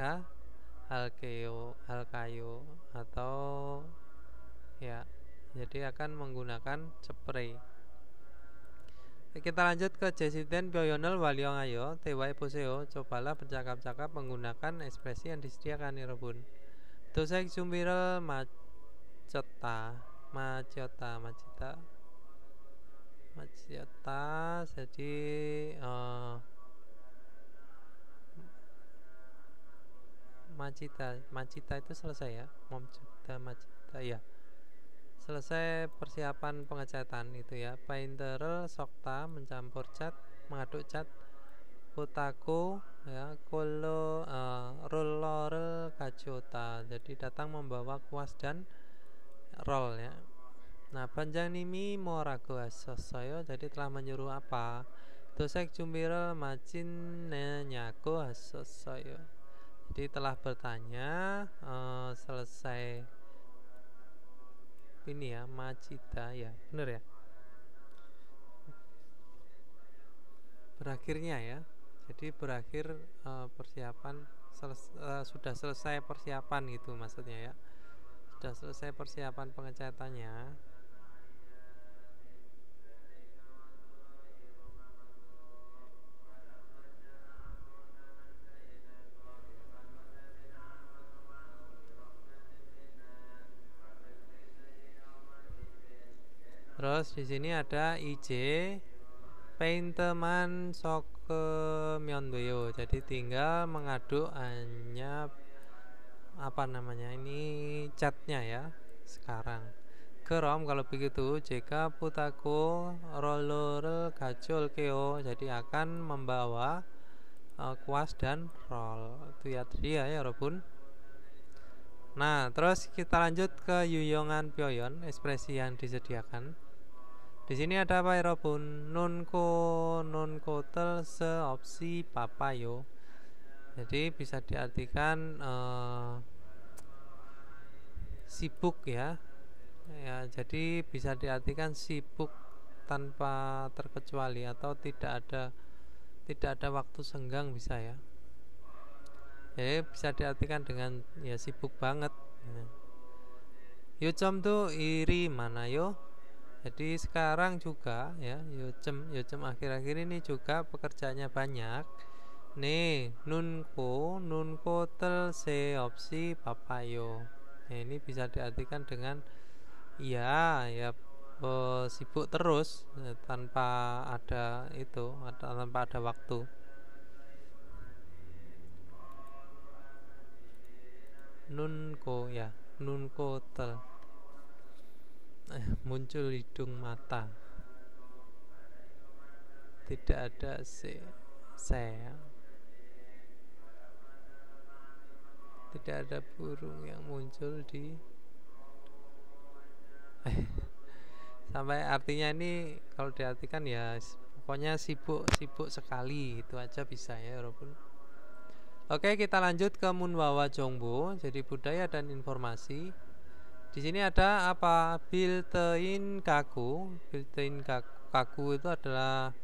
halkayo atau ya, jadi akan menggunakan spray. Kita lanjut ke Jesiten Pyoyonel Waliong ayo Tewai Poseo. Cobalah bercakap-cakap menggunakan ekspresi yang disediakan Yorobun. Dosek Sumbirel Maceta. Jadi Macita itu selesai ya. Macita ya. Selesai persiapan pengecatan itu ya. Painterel sokta mencampur cat, mengaduk cat. Putaku ya, kolo rollorel kacota. Jadi datang membawa kuas dan roll ya. Nah, panjangnimi morago asosoyo, jadi telah menyuruh apa? Dosek jumbirel macin nenyago asosoyo. Jadi telah bertanya selesai ini ya, Macita ya, bener ya, berakhirnya ya. Jadi berakhir persiapan sudah selesai persiapan gitu maksudnya ya, sudah selesai persiapan pengecatannya. Terus di sini ada IJ painteman soke myondoyo. Jadi tinggal mengaduk hanya apa namanya ini catnya ya sekarang. Kerom kalau begitu jika putaku roller gajol keo, jadi akan membawa kuas dan roll itu ya tadi ya Robun. Nah terus kita lanjut ke yuyongan pyoyon, ekspresi yang disediakan. Di sini ada apa ya Robun? Nunko tel seopsi papayo. Jadi bisa diartikan sibuk ya. Ya, jadi bisa diartikan sibuk tanpa terkecuali atau tidak ada waktu senggang bisa ya. Jadi bisa diartikan dengan ya sibuk banget. Yocem tuh iri mana yo. Jadi sekarang juga ya Yocem akhir-akhir ini juga pekerjaannya banyak. Nih nunko tel se opsi papayo. Nah, ini bisa diartikan dengan ya sibuk terus tanpa ada tanpa ada waktu. Nunko tel muncul hidung mata, tidak ada saya, tidak ada burung yang muncul di sampai artinya ini kalau diartikan ya pokoknya sibuk sekali, itu aja bisa ya walaupun. Oke, kita lanjut ke Munwawa Jongbo, jadi budaya dan informasi. Di sini ada apa? Built-in kaku. Built-in kaku itu adalah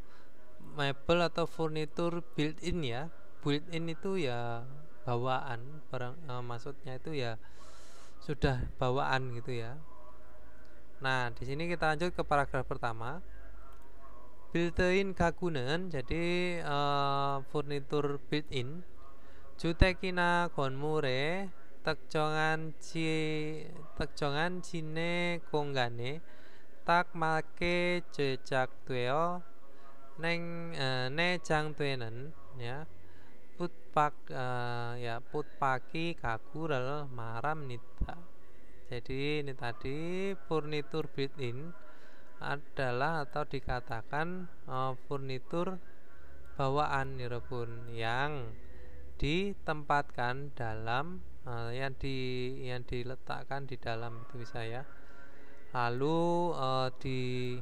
mebel atau furnitur built-in ya. Built-in itu ya bawaan, maksudnya itu ya sudah bawaan gitu ya. Nah, di sini kita lanjut ke paragraf pertama. Built-in kakunen, jadi furnitur built-in. 주택이나 건물에 특정한 진해 공간에 딱 맞게 제작되어 내장되는 ya putpaki kaku를 말합니다. Jadi ini tadi furnitur built-in adalah atau dikatakan furnitur bawaan yang ditempatkan dalam yang diletakkan di dalam itu bisa ya. Lalu di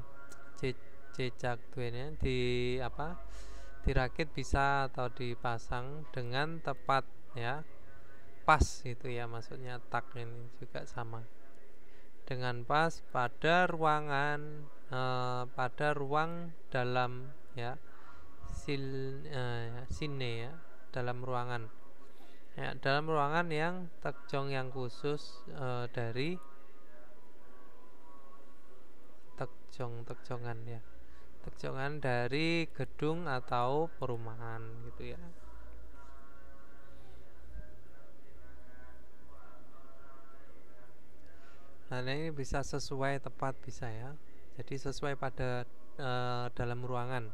jejak duenya dirakit bisa atau dipasang dengan tepat ya, pas itu ya, maksudnya tak ini juga sama dengan pas pada ruangan pada ruang dalam ya, sine ya, dalam ruangan ya, dalam ruangan yang tekjong yang khusus dari tekjongan dari gedung atau perumahan gitu ya. Nah, ini bisa sesuai tepat bisa ya, jadi sesuai pada dalam ruangan.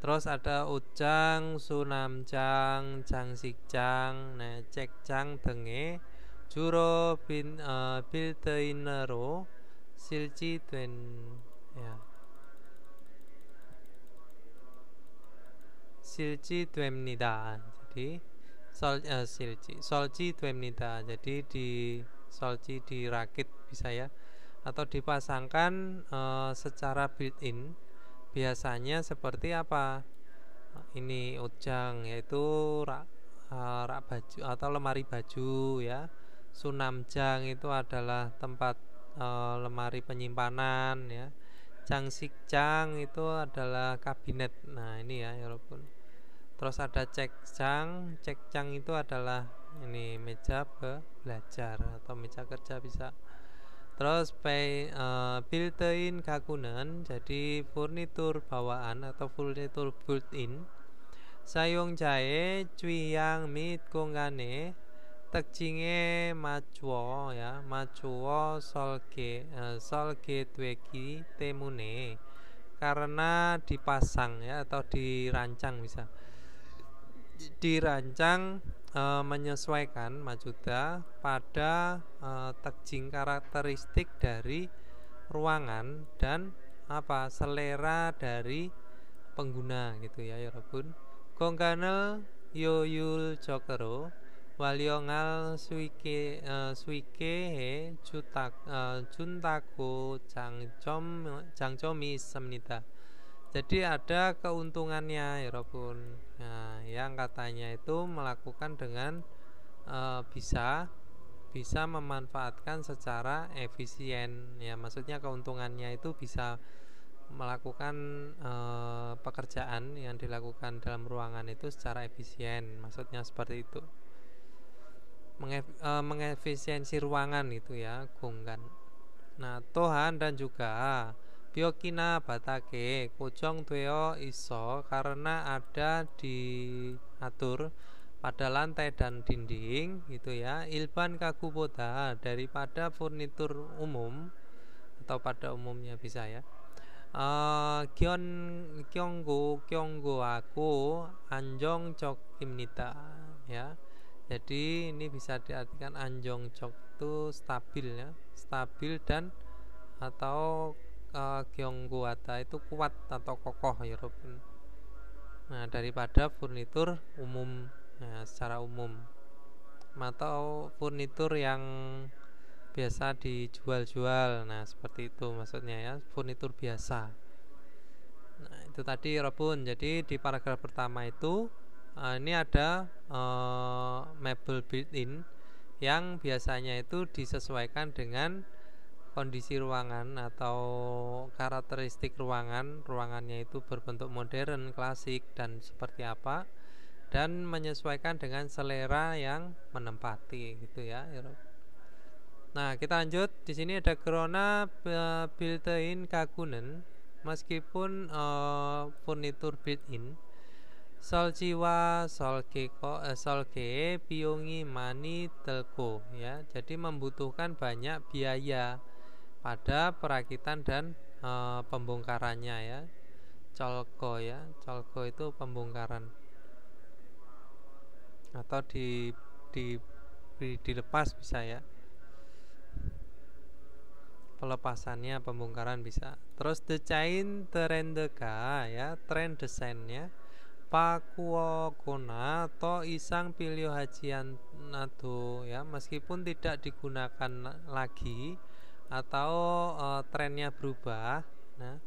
Terus ada ujang, sunamjang, jangsikjang, cekjang 등의 주로 빌트인으로 실지된 ya. 실지됩니다. jadi solji됩니다. jadi dirakit bisa ya, atau dipasangkan secara built-in. Biasanya seperti apa? Ini ujang, yaitu rak baju atau lemari baju ya. Sunamjang itu adalah tempat lemari penyimpanan ya. Jangsikjang itu adalah kabinet. Nah, ini ya walaupun. Terus ada cekjang itu adalah ini meja belajar atau meja kerja bisa. Terus built-in gakunen, jadi furnitur bawaan atau furnitur built-in. 사용자의 취향 및 공간에 특징에 맞추어 설계되기 때문에, karena dipasang ya atau dirancang bisa dirancang menyesuaikan majuda pada tekjing karakteristik dari ruangan dan selera dari pengguna gitu ya 여러분. 공간을 효율적으로 활용할 수 있게 해 준다고 장점이 있습니다. Jadi ada keuntungannya ya Robun. Nah, yang katanya itu melakukan dengan bisa memanfaatkan secara efisien ya, maksudnya keuntungannya itu bisa melakukan pekerjaan yang dilakukan dalam ruangan itu secara efisien, maksudnya seperti itu. Mengefisiensi ruangan itu ya, Gung kan. Nah, Tuhan dan juga Biokina batake kujong tueo iso karena ada diatur pada lantai dan dinding gitu ya, ilban kakuboda daripada furnitur umum atau pada umumnya bisa ya. Kyonggo aku anjong chokimnita ya. Jadi ini bisa diartikan anjong chok itu stabil ya, stabil dan atau Gyeongguwata itu kuat atau kokoh ya Robin. Nah, daripada furnitur umum ya, secara umum atau furnitur yang biasa dijual-jual. Nah, seperti itu maksudnya ya, furnitur biasa. Nah, itu tadi Robin. Jadi di paragraf pertama itu ini ada mebel built-in yang biasanya itu disesuaikan dengan kondisi ruangan atau karakteristik ruangannya itu berbentuk modern, klasik dan seperti apa, dan menyesuaikan dengan selera yang menempati gitu ya. Nah, kita lanjut. Di sini ada Corona built-in kagunen, meskipun furnitur built-in soljiwa solge biungi mani telko ya, jadi membutuhkan banyak biaya pada perakitan dan pembongkarannya ya. Colko ya, colko itu pembongkaran atau dilepas bisa ya, pelepasannya, pembongkaran bisa. Terus decain trendega ya, tren desainnya pakuokona to isang pilio hajian nado ya, meskipun tidak digunakan lagi atau trennya berubah. Nah,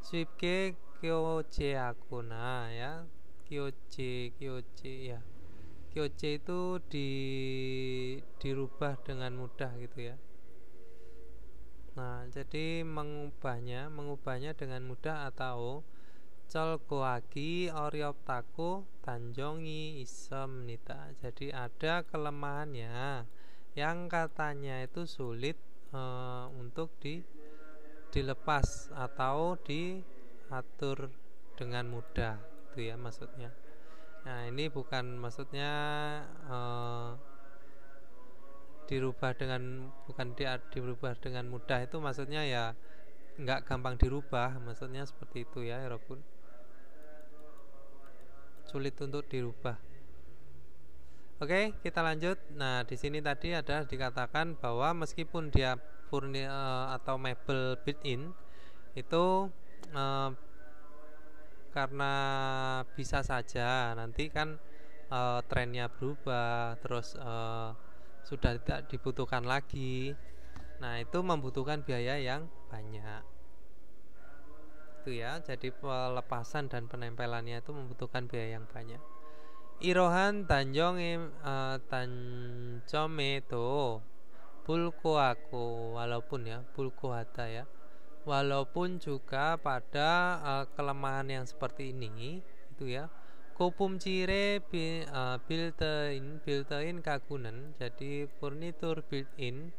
swipke kyoje akuna ya, kyoje ya, kyoje itu dirubah dengan mudah gitu ya. Nah, jadi mengubahnya dengan mudah atau colkoaki oryoptaku tanjongi isomnita. Jadi ada kelemahannya yang katanya itu sulit untuk dilepas atau diatur dengan mudah itu ya maksudnya. Nah, ini bukan maksudnya dirubah dengan mudah, itu maksudnya ya nggak gampang dirubah, maksudnya seperti itu ya Robun, sulit untuk dirubah. Oke, kita lanjut. Nah, di sini tadi ada dikatakan bahwa meskipun dia atau mebel built-in itu karena bisa saja nanti kan trennya berubah, terus sudah tidak dibutuhkan lagi. Nah, itu membutuhkan biaya yang banyak. Itu ya, jadi pelepasan dan penempelannya itu membutuhkan biaya yang banyak. Irohan tancome to bulkoaku, walaupun ya bulkohata ya, walaupun juga pada kelemahan yang seperti ini itu ya, kopum cire built-in kagunan, jadi furnitur built-in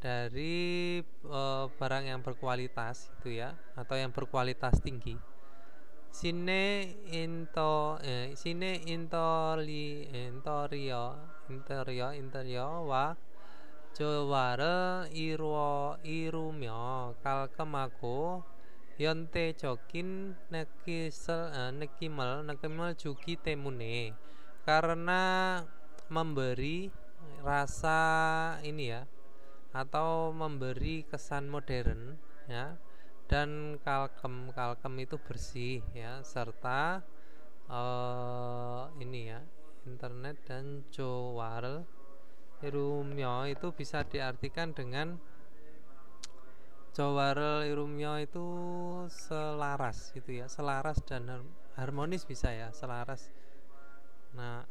dari barang yang berkualitas itu ya, atau yang berkualitas tinggi. Sine interior wa jawara iru며 kalkemago yonte jokin nekimal juki temune, karena memberi rasa ini ya, atau memberi kesan modern ya, dan kalkem itu bersih ya, serta ini ya, internet dan jowar irumyo itu bisa diartikan dengan Jawarel Irumyo itu selaras gitu ya, selaras dan harmonis bisa ya, selaras. Nah,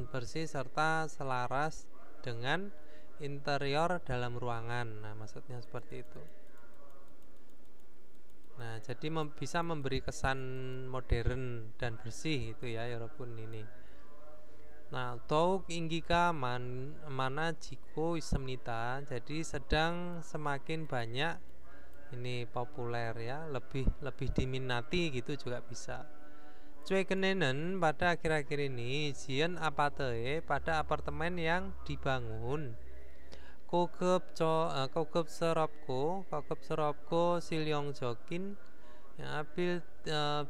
bersih serta selaras dengan interior dalam ruangan. Nah, maksudnya seperti itu. Nah, jadi bisa memberi kesan modern dan bersih itu ya, walaupun ini. Nah, Touk Inggika mana Jiko Isemnita, jadi sedang semakin banyak ini populer ya, lebih diminati gitu juga bisa. Cuekenenen pada akhir-akhir ini Jian Apate pada apartemen yang dibangun Kogep Seropko Silyong Jokin ya,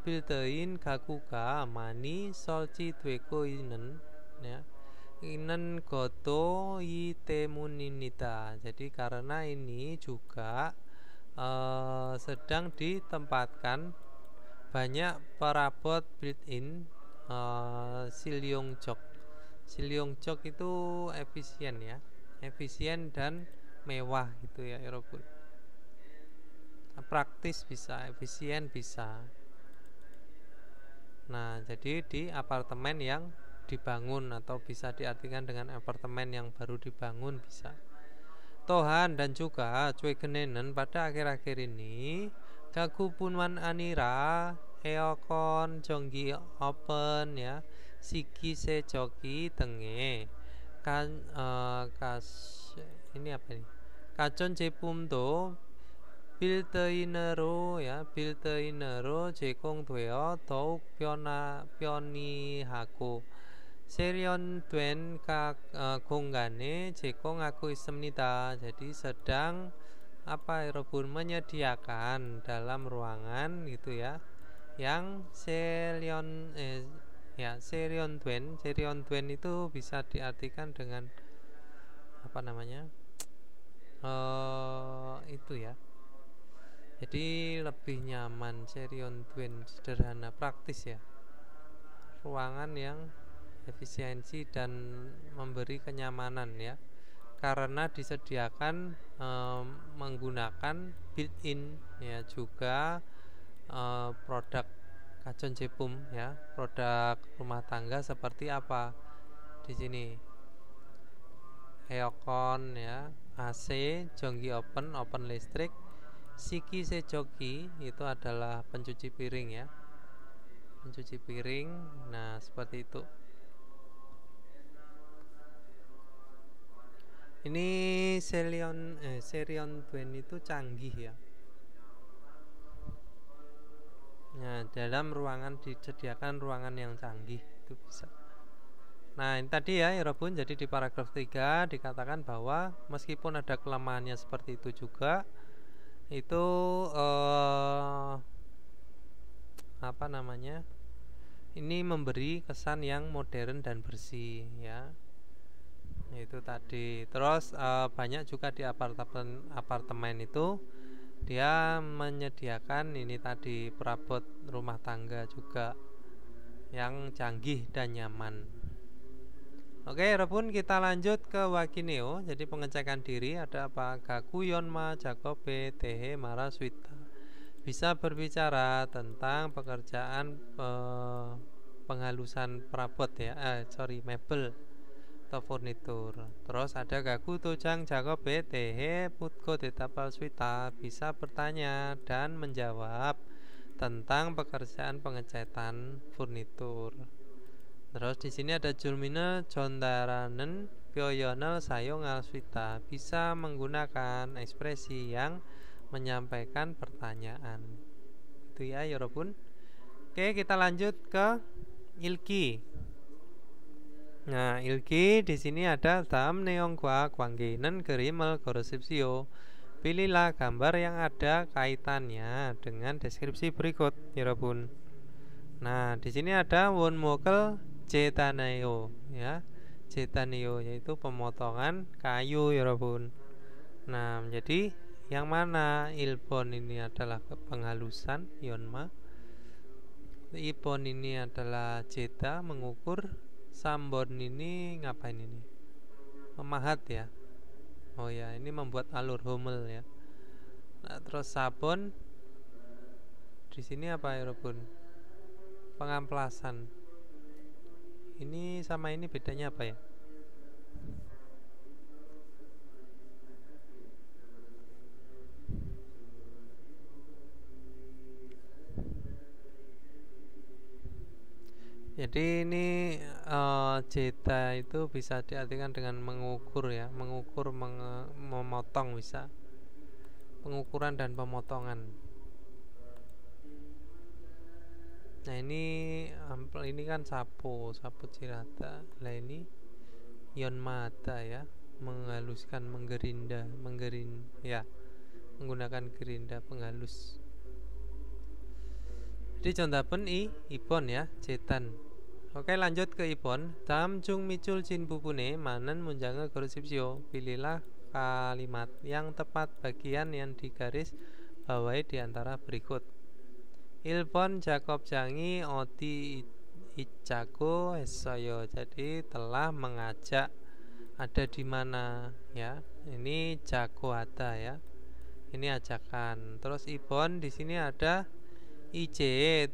Bildein Gakuga Mani Solci Dweko Inen ya, Inen Goto Itemuninita. Jadi karena ini juga sedang ditempatkan banyak perabot built-in Silyongjok. Silyongjok itu efisien ya, efisien dan mewah gitu ya, Robun. Praktis bisa, efisien bisa. Nah, jadi di apartemen yang dibangun atau bisa diartikan dengan apartemen yang baru dibangun bisa. Tohan dan juga Cuekenenen pada akhir-akhir ini Gagupunwan Anira Eokon Jonggi Open ya, Siki Sejoki Tenge kan ini apa ini? Kacon Jepumdo Bilteinero ya, Bilteinero Jekong Dweo Dauk Pioni Haku Serion Duen Konggane Jekong aku istemnita. Jadi sedang apa Robun menyediakan dalam ruangan gitu ya, yang Serion Duen itu bisa diartikan dengan apa namanya itu ya, jadi lebih nyaman. Serion Duen sederhana, praktis ya, ruangan yang efisiensi dan memberi kenyamanan ya, karena disediakan menggunakan built-in ya, juga produk Kacon Jepum ya, produk rumah tangga seperti apa di sini, Eokon ya, AC, Jonggi open listrik, Siki Sejoki itu adalah pencuci piring ya, pencuci piring. Nah, seperti itu. Ini Serion Duen itu canggih ya. Nah, dalam ruangan disediakan ruangan yang canggih itu bisa. Nah, ini tadi ya Robun. Jadi di paragraf 3 dikatakan bahwa meskipun ada kelemahannya seperti itu juga, itu apa namanya? Ini memberi kesan yang modern dan bersih ya. Itu tadi. Terus banyak juga di apartemen itu dia menyediakan ini tadi perabot rumah tangga juga yang canggih dan nyaman. Oke, Rebun, kita lanjut ke Wakineo. Jadi pengecekan diri ada apa? Gaku Yonma Jakobe Tehe Mara Swita. Bisa berbicara tentang pekerjaan penghalusan perabot ya. Mebel atau furnitur. Terus ada Gaku Tojang Jakobe Tehe Putko Tetapal Swita. Bisa bertanya dan menjawab tentang pekerjaan pengecatan furnitur. Terus di sini ada Julmina Jondaranen Pyoyonel Sayong Alswita. Bisa menggunakan ekspresi yang menyampaikan pertanyaan. Itu ya, Yorobun. Oke, kita lanjut ke Ilki. Nah, Ilki di sini ada Tam Neonggwa Kwanggeinen Gerimel Gorosipsio. Pilihlah gambar yang ada kaitannya dengan deskripsi berikut, Yorobun. Nah, di sini ada Won Mokel Jetaneo ya. Jetaneo yaitu pemotongan kayu ya Robun. Nah, jadi yang mana Ilbon ini adalah penghalusan Yonma, Ipon ini adalah jeta mengukur, Sambon ini ngapain ini? Memahat ya. Oh ya, ini membuat alur homel ya. Nah, terus sabun di sini apa ya Robun? Pengamplasan. Ini sama ini bedanya apa ya? Jadi ini jeta itu bisa diartikan dengan mengukur ya, mengukur, memotong bisa. Pengukuran dan pemotongan. Nah ini kan sapu cirata. Nah ini yonmata ya, menghaluskan, ya, menggunakan gerinda penghalus. Jadi contohnya ibon ya, jetan. Oke, lanjut ke ibon. Dalam jung micul jin bubune manen munjange korupsio. Pilihlah kalimat yang tepat bagian yang digaris bawahi di antara berikut. Ilpon Jakob jangi oti ijaku esoyo. Jadi telah mengajak, ada di mana ya? Ini jako ada ya. Ini ajakan. Terus ibon di sini ada IJ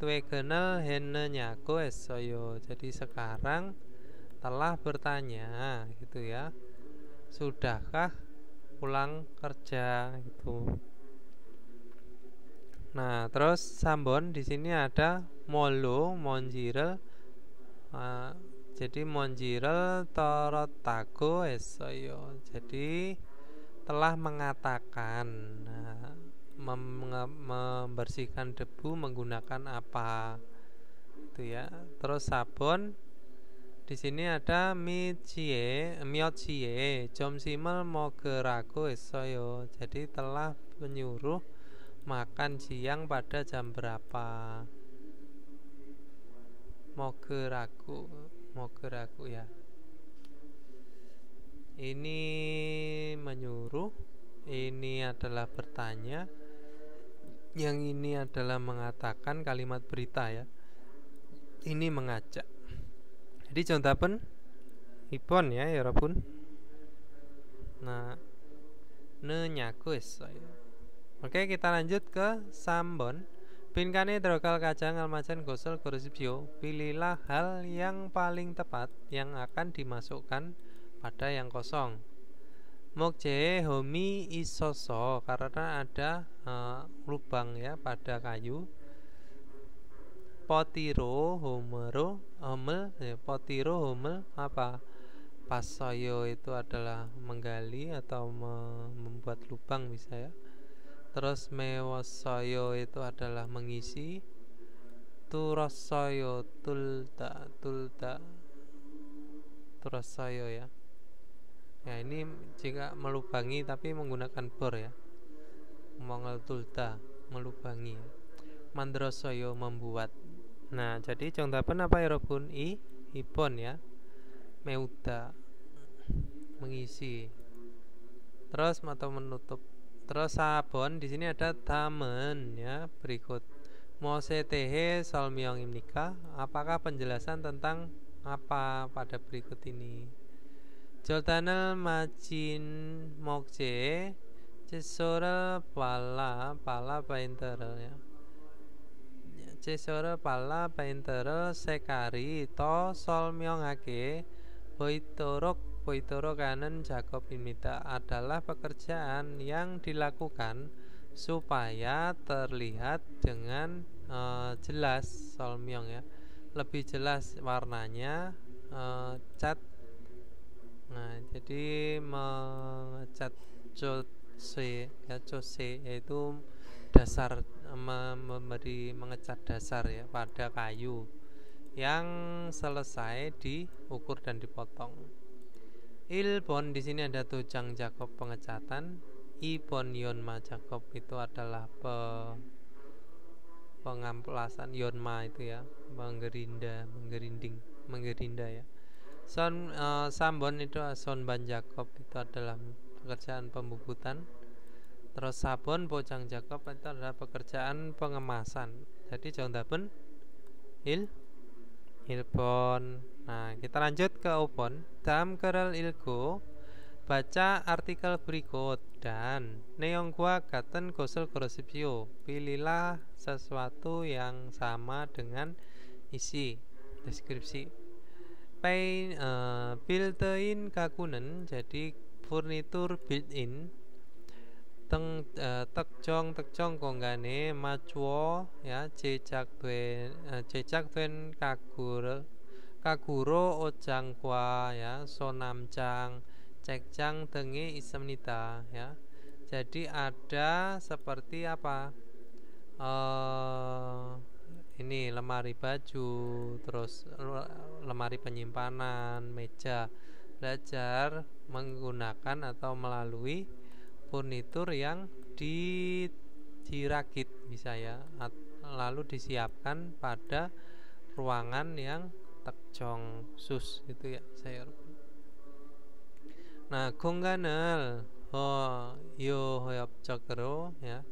twegenel hene nyako esoyo. Jadi sekarang telah bertanya gitu ya. Sudahkah pulang kerja gitu. Nah, terus sambon di sini ada molo monjirel. Jadi monjirel torotago esoyo. Jadi telah mengatakan. Nah, membersihkan debu menggunakan apa itu ya. Terus sabon di sini ada miotjie jomsimel mogeraku esoyo. Jadi telah menyuruh makan siang pada jam berapa. Mogeraku ya. Ini menyuruh, ini adalah bertanya, yang ini adalah mengatakan kalimat berita ya. Ini mengajak. Jadi contohnya ipon ya Robun. Nah, nenyaku ya. Oke, kita lanjut ke sambon. Pinkane drokal kacang almacan gosol korupsio. Pilihlah hal yang paling tepat yang akan dimasukkan pada yang kosong. Mokje homi isoso, karena ada lubang ya pada kayu. Potiro homel apa? Pasoyo itu adalah menggali atau membuat lubang bisa ya. Terus mewosoyo itu adalah mengisi. Turosoyo tulta turosoyo ya. Ya ini jika melubangi tapi menggunakan bor ya. Mongel tulta melubangi. Mandrosoyo membuat. Nah, jadi contohnya apa ya Robun? Ipon ya. Meuda mengisi. Terus atau menutup. Terus sabon di sini ada tamen ya, berikut. Mosetehe salmyong imnika. Apakah penjelasan tentang apa pada berikut ini? Joltanel majin mokje cesora pala painter ya. Cesora pala painter sekari to salmyongake Boitoro kanan Jakob imita adalah pekerjaan yang dilakukan supaya terlihat dengan jelas solmyong ya, lebih jelas warnanya, cat. Nah, jadi mengecat chose ya, chose yaitu dasar, mengecat dasar ya pada kayu yang selesai diukur dan dipotong. Ilpon di sini ada tujang Jakob pengecatan. Ipon Yonma Jakob itu adalah pengamplasan. Yonma itu ya, menggerinda ya. Sambon itu Sonban Jakob itu adalah pekerjaan pembubutan. Terus sabon Pojang Jakob itu adalah pekerjaan pengemasan. Jadi contohnya ilpon. Nah, kita lanjut ke upon. Dam kerel ilgo Baca artikel berikut dan neongwa gaten gosel grosipsio. Pilihlah sesuatu yang sama dengan isi deskripsi. Built-in kakunen, jadi furnitur built-in. Tekjong konggane macuo ya jejak tuen kaguro ojang kwa ya sonamjang cekjang tengi isemnita ya. Jadi ada seperti apa? Ini lemari baju, terus lemari penyimpanan, meja belajar menggunakan atau melalui furnitur yang dirakit bisa ya, lalu disiapkan pada ruangan yang tekjong sus itu ya saya. Nah, 공간을 hoyop cakro ya,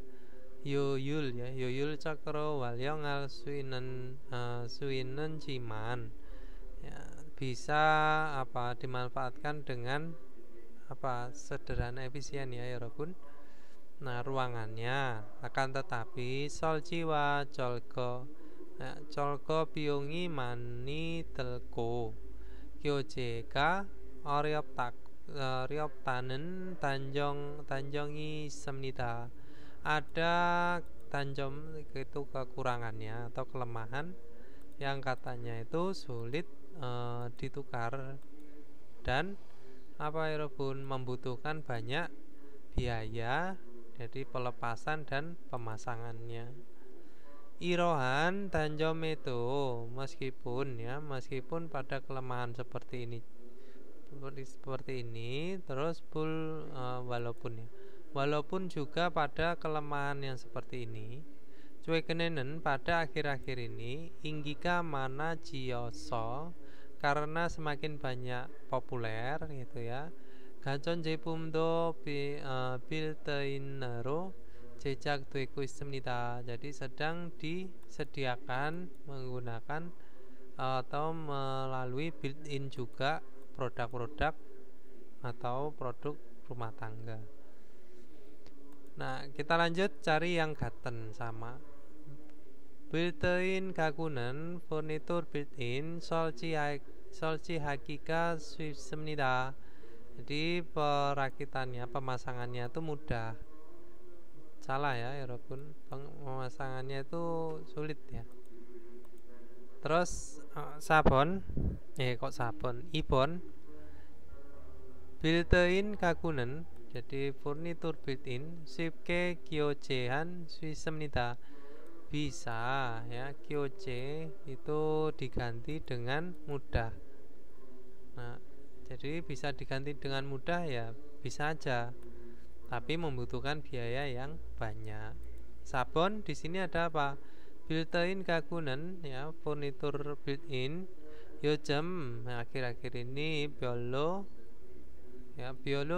yoyul cakro 활용할 수 있는 지만 ya, bisa apa dimanfaatkan dengan apa sederhana efisien ya Robun. Nah, ruangannya akan tetapi soljiwa colko ya, colko biungi mani telko kyojeka Ryoptanen tanjongi semnita. Ada tanjom itu kekurangannya atau kelemahan yang katanya itu sulit ditukar dan apa ya Robun, membutuhkan banyak biaya, jadi pelepasan dan pemasangannya. Irohan tanjom itu meskipun pada kelemahan seperti ini terus walaupun juga pada kelemahan yang seperti ini cuekenenen pada akhir-akhir ini inggika mana jiyoso karena semakin banyak populer gitu ya. Gacon 제품도 built-in으로 제작되고 있습니다. Jadi sedang disediakan menggunakan atau melalui built-in juga produk-produk atau produk rumah tangga. Nah, kita lanjut cari yang gaten sama. Built-in kagunen furnitur built-in solci hakika suibsemnida. Jadi perakitannya, pemasangannya itu mudah. Salah ya Robun, pemasangannya itu sulit ya. Terus sabon, ibon built-in kagunen, jadi furnitur built-in 쉽게 교체한 수 있습니다. Bisa ya, kyoche itu diganti dengan mudah. Nah, jadi bisa diganti dengan mudah ya, bisa aja. Tapi membutuhkan biaya yang banyak. Sabon di sini ada apa? Built-in kagunen ya, furnitur built-in. Yojem akhir-akhir ini biolo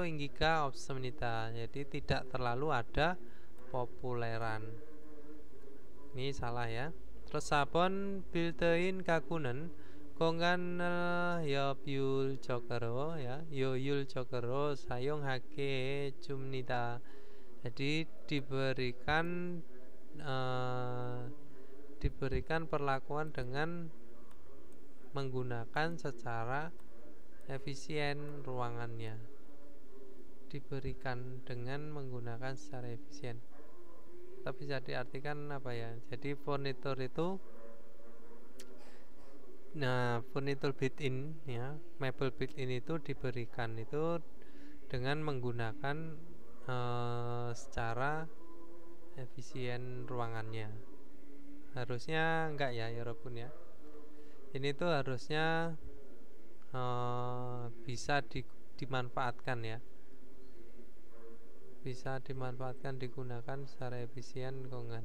inggika 없습니다. Jadi tidak terlalu ada populeran. Ini salah ya. Terus sabon built-in kagunen konganel yoyul cokero ya, yoyul cokero 사용하게 줍니다. Jadi diberikan perlakuan dengan menggunakan secara efisien ruangannya. Diberikan dengan menggunakan secara efisien. Tapi bisa diartikan apa ya? Jadi furnitur itu, nah furnitur built-in ya, mebel built-in itu diberikan itu dengan menggunakan secara efisien ruangannya. Harusnya enggak ya Robun ya. Ini tuh harusnya bisa dimanfaatkan ya. Bisa dimanfaatkan, digunakan secara efisien kongan.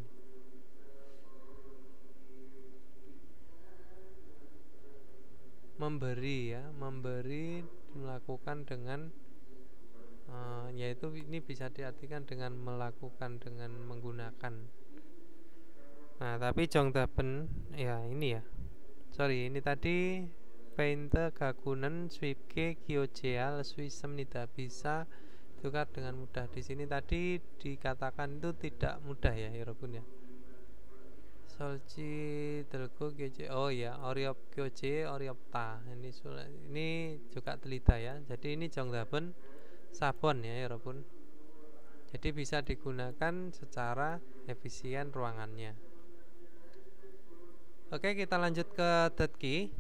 Memberi melakukan dengan yaitu ini bisa diartikan dengan melakukan, dengan menggunakan. Nah, tapi jongdapen ya ini ya. Sorry, ini tadi 페인트 가구는 쉽게 교체할 수 있습니다. Bisa tukar dengan mudah. Di sini tadi dikatakan itu tidak mudah ya, 여러분 ya. 설치 들고 교체. Oh ya, 어렵 교체 어렵다. Ini juga telita ya. Jadi ini 정답은 4번 ya, 여러분. Jadi bisa digunakan secara efisien ruangannya. Oke, kita lanjut ke Detki.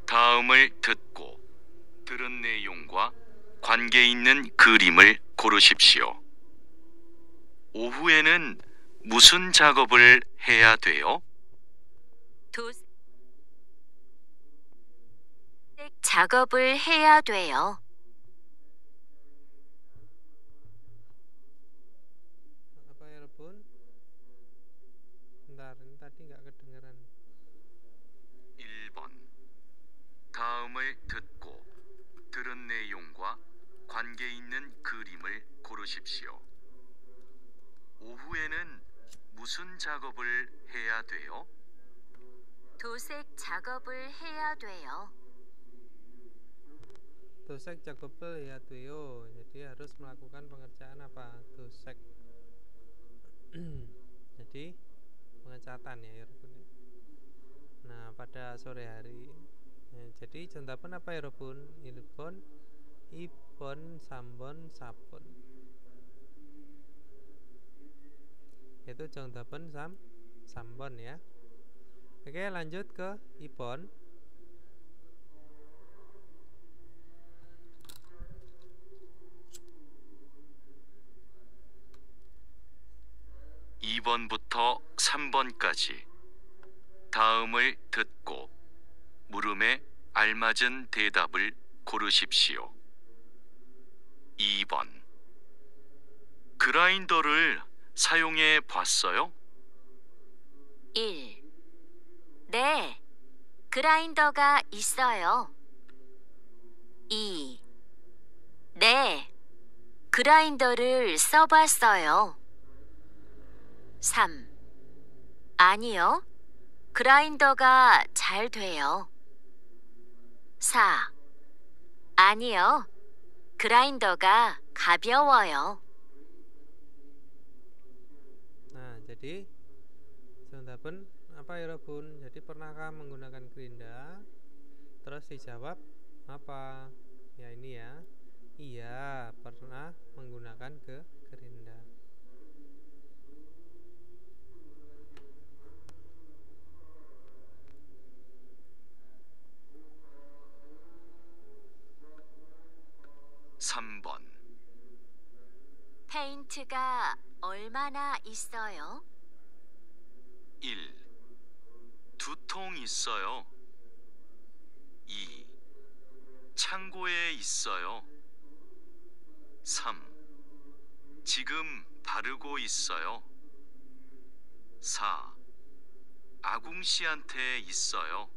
다음을 듣고 들은 내용과 관계 있는 그림을 고르십시오. 오후에는 무슨 작업을 해야 돼요? 도색 작업을 해야 돼요. Apa ya, 여러분? Bentar, ini tadi nggak kedengeran. 1번. 다음을 듣고 들은 내용과 관계 있는 그림을 고르십시오. 오후에는 무슨 작업을 해야 돼요? 도색 작업을 해야 돼요. Dosek 작업을 해야 돼요. Jadi harus melakukan pengerjaan apa? Dosek. Jadi pengecatan ya, 여러분. Nah, pada sore hari. Jadi 정답은 apa, 여러분? 1번, 2번, 3번, 4번. Itu 정답은 3번 ya. Oke, lanjut ke 2번. 2번부터 3번까지 다음을 듣고 물음에 알맞은 대답을 고르십시오. 2번. 그라인더를 사용해 봤어요? 1. 네, 그라인더가 있어요. 2. 네, 그라인더를 써봤어요. 3. 아니요, 그라인더가 잘 돼요. 4. 아니요, 그라인더가 가벼워요. Nah, jadi 정답은 apa, 여러분? Jadi pernahkah menggunakan gerinda? Terus dijawab apa? Ya ini ya. Iya, pernah menggunakan gerinda. (3번) 페인트가 얼마나 있어요? 1. 2통 있어요. 2. 창고에 있어요. 3. 지금 바르고 있어요. 4. 아궁 씨한테 있어요.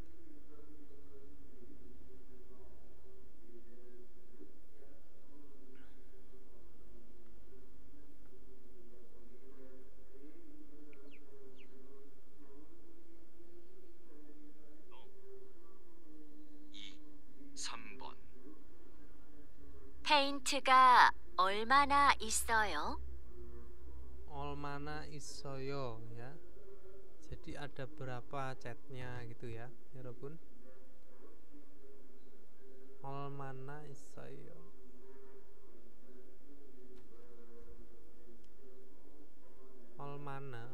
페인트가 얼마나 있어요? Olmana isoyo ya. Jadi ada berapa catnya gitu ya, 여러분. Olmana isoyo. Olmana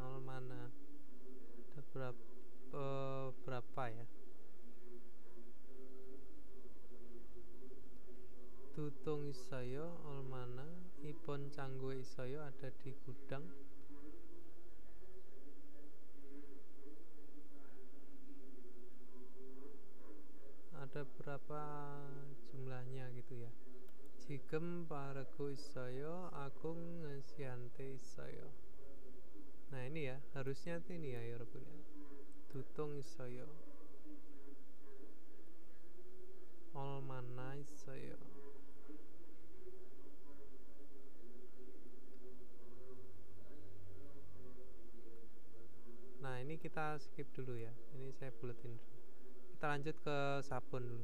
ada berapa ya? Tutung isoyo, olmana, ipon canggue isoyo ada di gudang. Ada berapa jumlahnya gitu ya? Jigem parego isoyo, agung siante isoyo. Nah ini ya, harusnya tuh ini ya, 여러분 ya. Tutung isoyo, olmana isoyo. ini kita skip dulu ya. Ini saya buletin dulu. Kita lanjut ke sabun dulu.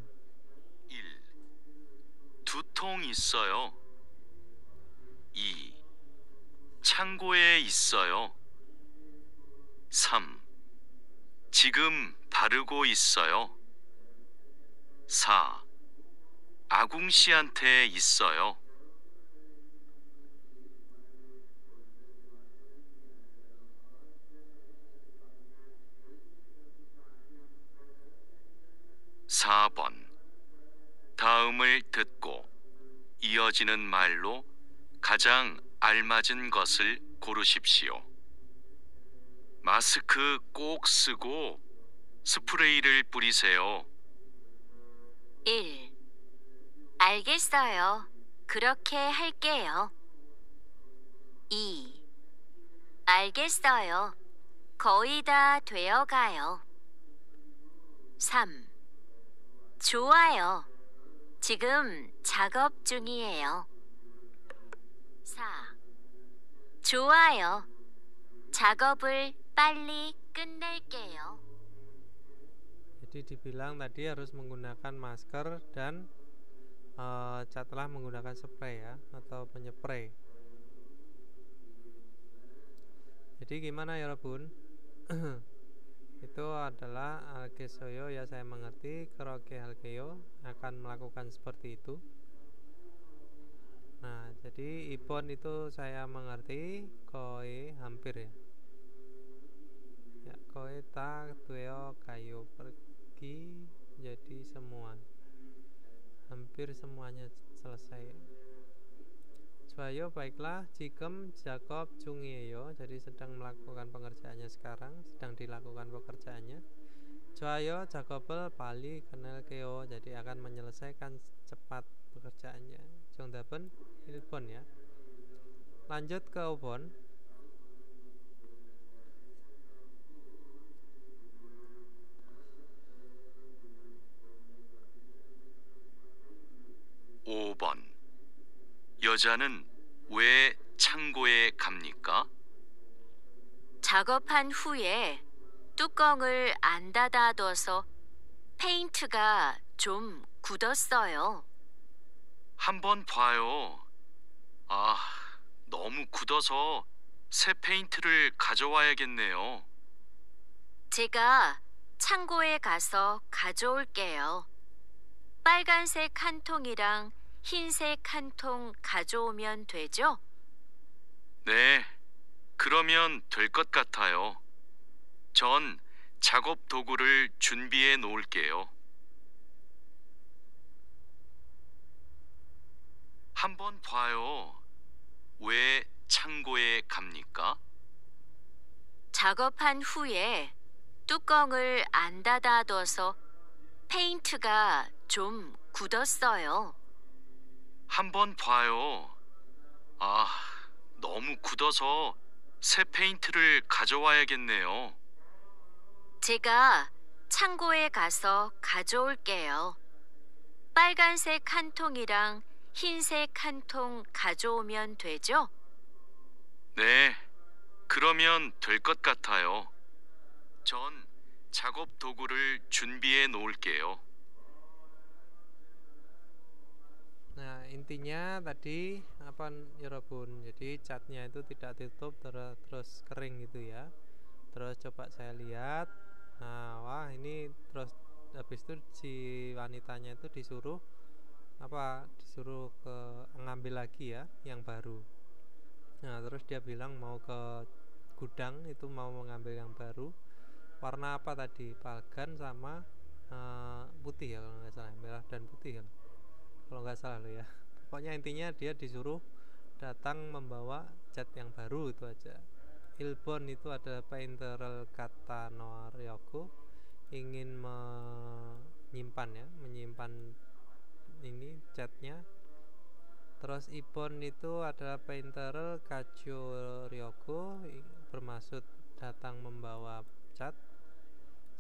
1. 두통 있어요. 2. 창고에 있어요. 3. 지금 바르고 있어요. 4. 아궁 씨한테 있어요. 4번. 다음을 듣고 이어지는 말로 가장 알맞은 것을 고르십시오. 마스크 꼭 쓰고 스프레이를 뿌리세요. 1. 알겠어요. 그렇게 할게요. 2. 알겠어요. 거의 다 되어가요. 3. 좋아요. 지금 작업 중이에요. 4. 좋아요. 작업을 빨리 끝낼게요. Jadi dibilang tadi harus menggunakan masker dan setelah menggunakan spray ya, atau penyepray. Jadi gimana ya Rabun? Itu adalah algesoyo ya, saya mengerti. Keroke halgeo akan melakukan seperti itu. Nah, jadi ipon itu saya mengerti. Koe hampir ya. Ya, koe tak tueo kayu pergi jadi semua. Hampir semuanya selesai. Jwayo baiklah, jikem Jakob jungieyo, jadi sedang melakukan pengerjaannya sekarang, sedang dilakukan pekerjaannya. Jwayo Jakobel pali kenal keo, jadi akan menyelesaikan cepat pekerjaannya. Jongdapen ilpon ya. Lanjut ke obon. (5번) 여자는 왜 창고에 갑니까? 작업한 후에 뚜껑을 안 닫아둬서 페인트가 좀 굳었어요. 한번 봐요. 아, 너무 굳어서 새 페인트를 가져와야겠네요. 제가 창고에 가서 가져올게요. 빨간색 한 통이랑 흰색 한 통 가져오면 되죠? 네, 그러면 될 것 같아요. 전 작업 도구를 준비해 놓을게요. 한번 봐요. 왜 창고에 갑니까? 작업한 후에 뚜껑을 안 닫아둬서 페인트가 좀 굳었어요. 한번 봐요. 아, 너무 굳어서 새 페인트를 가져와야겠네요. 제가 창고에 가서 가져올게요. 빨간색 한 통이랑 흰색 한 통 가져오면 되죠? 네, 그러면 될 것 같아요. 전 작업 도구를 준비해 놓을게요. Nah, intinya tadi apa ya Rabun? Jadi catnya itu tidak ditutup terus kering gitu ya. Terus coba saya lihat. Nah, wah ini terus habis itu si wanitanya itu disuruh ngambil lagi ya yang baru. Nah, terus dia bilang mau ke gudang itu mau mengambil yang baru. Warna apa tadi? Palgan sama putih ya kalau nggak salah, merah dan putih ya kalau nggak salah lo ya. Pokoknya intinya dia disuruh datang membawa cat yang baru, itu aja. Ilbon itu adalah painterel kata Noaryoku, ingin menyimpan ini catnya. Terus Ibon itu adalah painterel Kacho Ryoku, bermaksud datang membawa cat.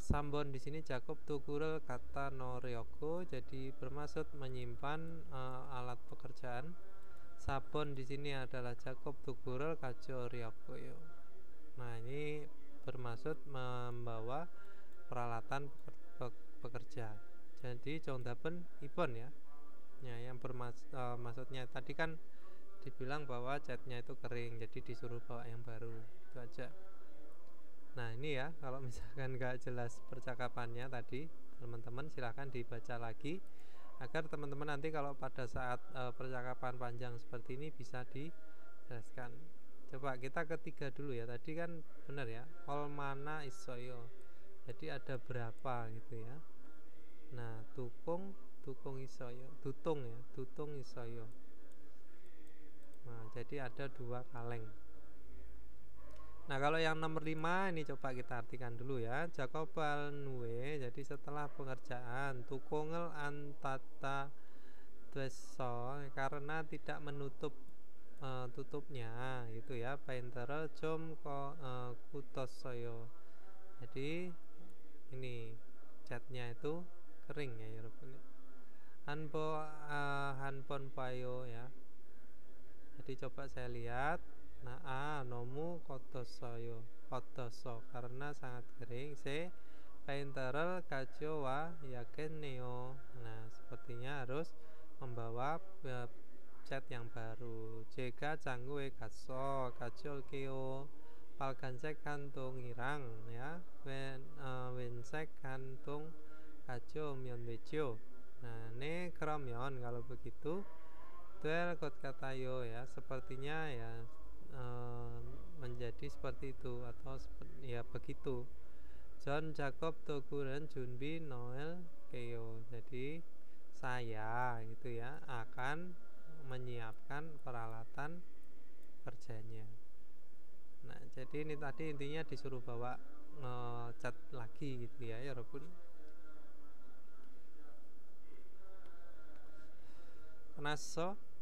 Sambon di sini Jakob Tugurel kata Noryoku, jadi bermaksud menyimpan alat pekerjaan. Sabon di sini adalah Jakob Tugurel Kacho Ryoku. Nah, ini bermaksud membawa peralatan pekerja. Jadi Jongdapen Ibon ya. Ya, yang maksudnya tadi kan dibilang bahwa catnya itu kering, jadi disuruh bawa yang baru. Itu aja. Nah, ini ya, kalau misalkan nggak jelas percakapannya tadi, teman-teman silahkan dibaca lagi agar teman-teman nanti kalau pada saat percakapan panjang seperti ini bisa dijelaskan. Coba kita ketiga dulu ya. Tadi kan benar ya, olmana isoyo. Jadi ada berapa gitu ya. Nah, tukung isoyo, tutung isoyo. Nah, jadi ada 2 kaleng. Nah, kalau yang nomor 5 ini coba kita artikan dulu ya. Jakobal nuwe, jadi setelah pengerjaan tukungel antata dweso, karena tidak menutup tutupnya gitu ya. Painter jom kutosoyo. Jadi ini catnya itu kering ya hanpon payo ya. Jadi coba saya lihat. Nah, nomu kotoso karena sangat kering. Se painter kajo wa yakin neo. Nah, sepertinya harus membawa cat yang baru. Jega canggue kaso kajol keo palgansek kantung irang ya. Wensek kantung kajo myon bejo. Nah, ini keramyon kalau begitu. Duel kot katayo ya, sepertinya ya menjadi seperti itu atau ya begitu. John Jacob Toguren Junbi Noel Keo. Jadi saya gitu ya akan menyiapkan peralatan kerjanya. Nah, jadi ini tadi intinya disuruh bawa cat lagi gitu ya, Robun. Kenaso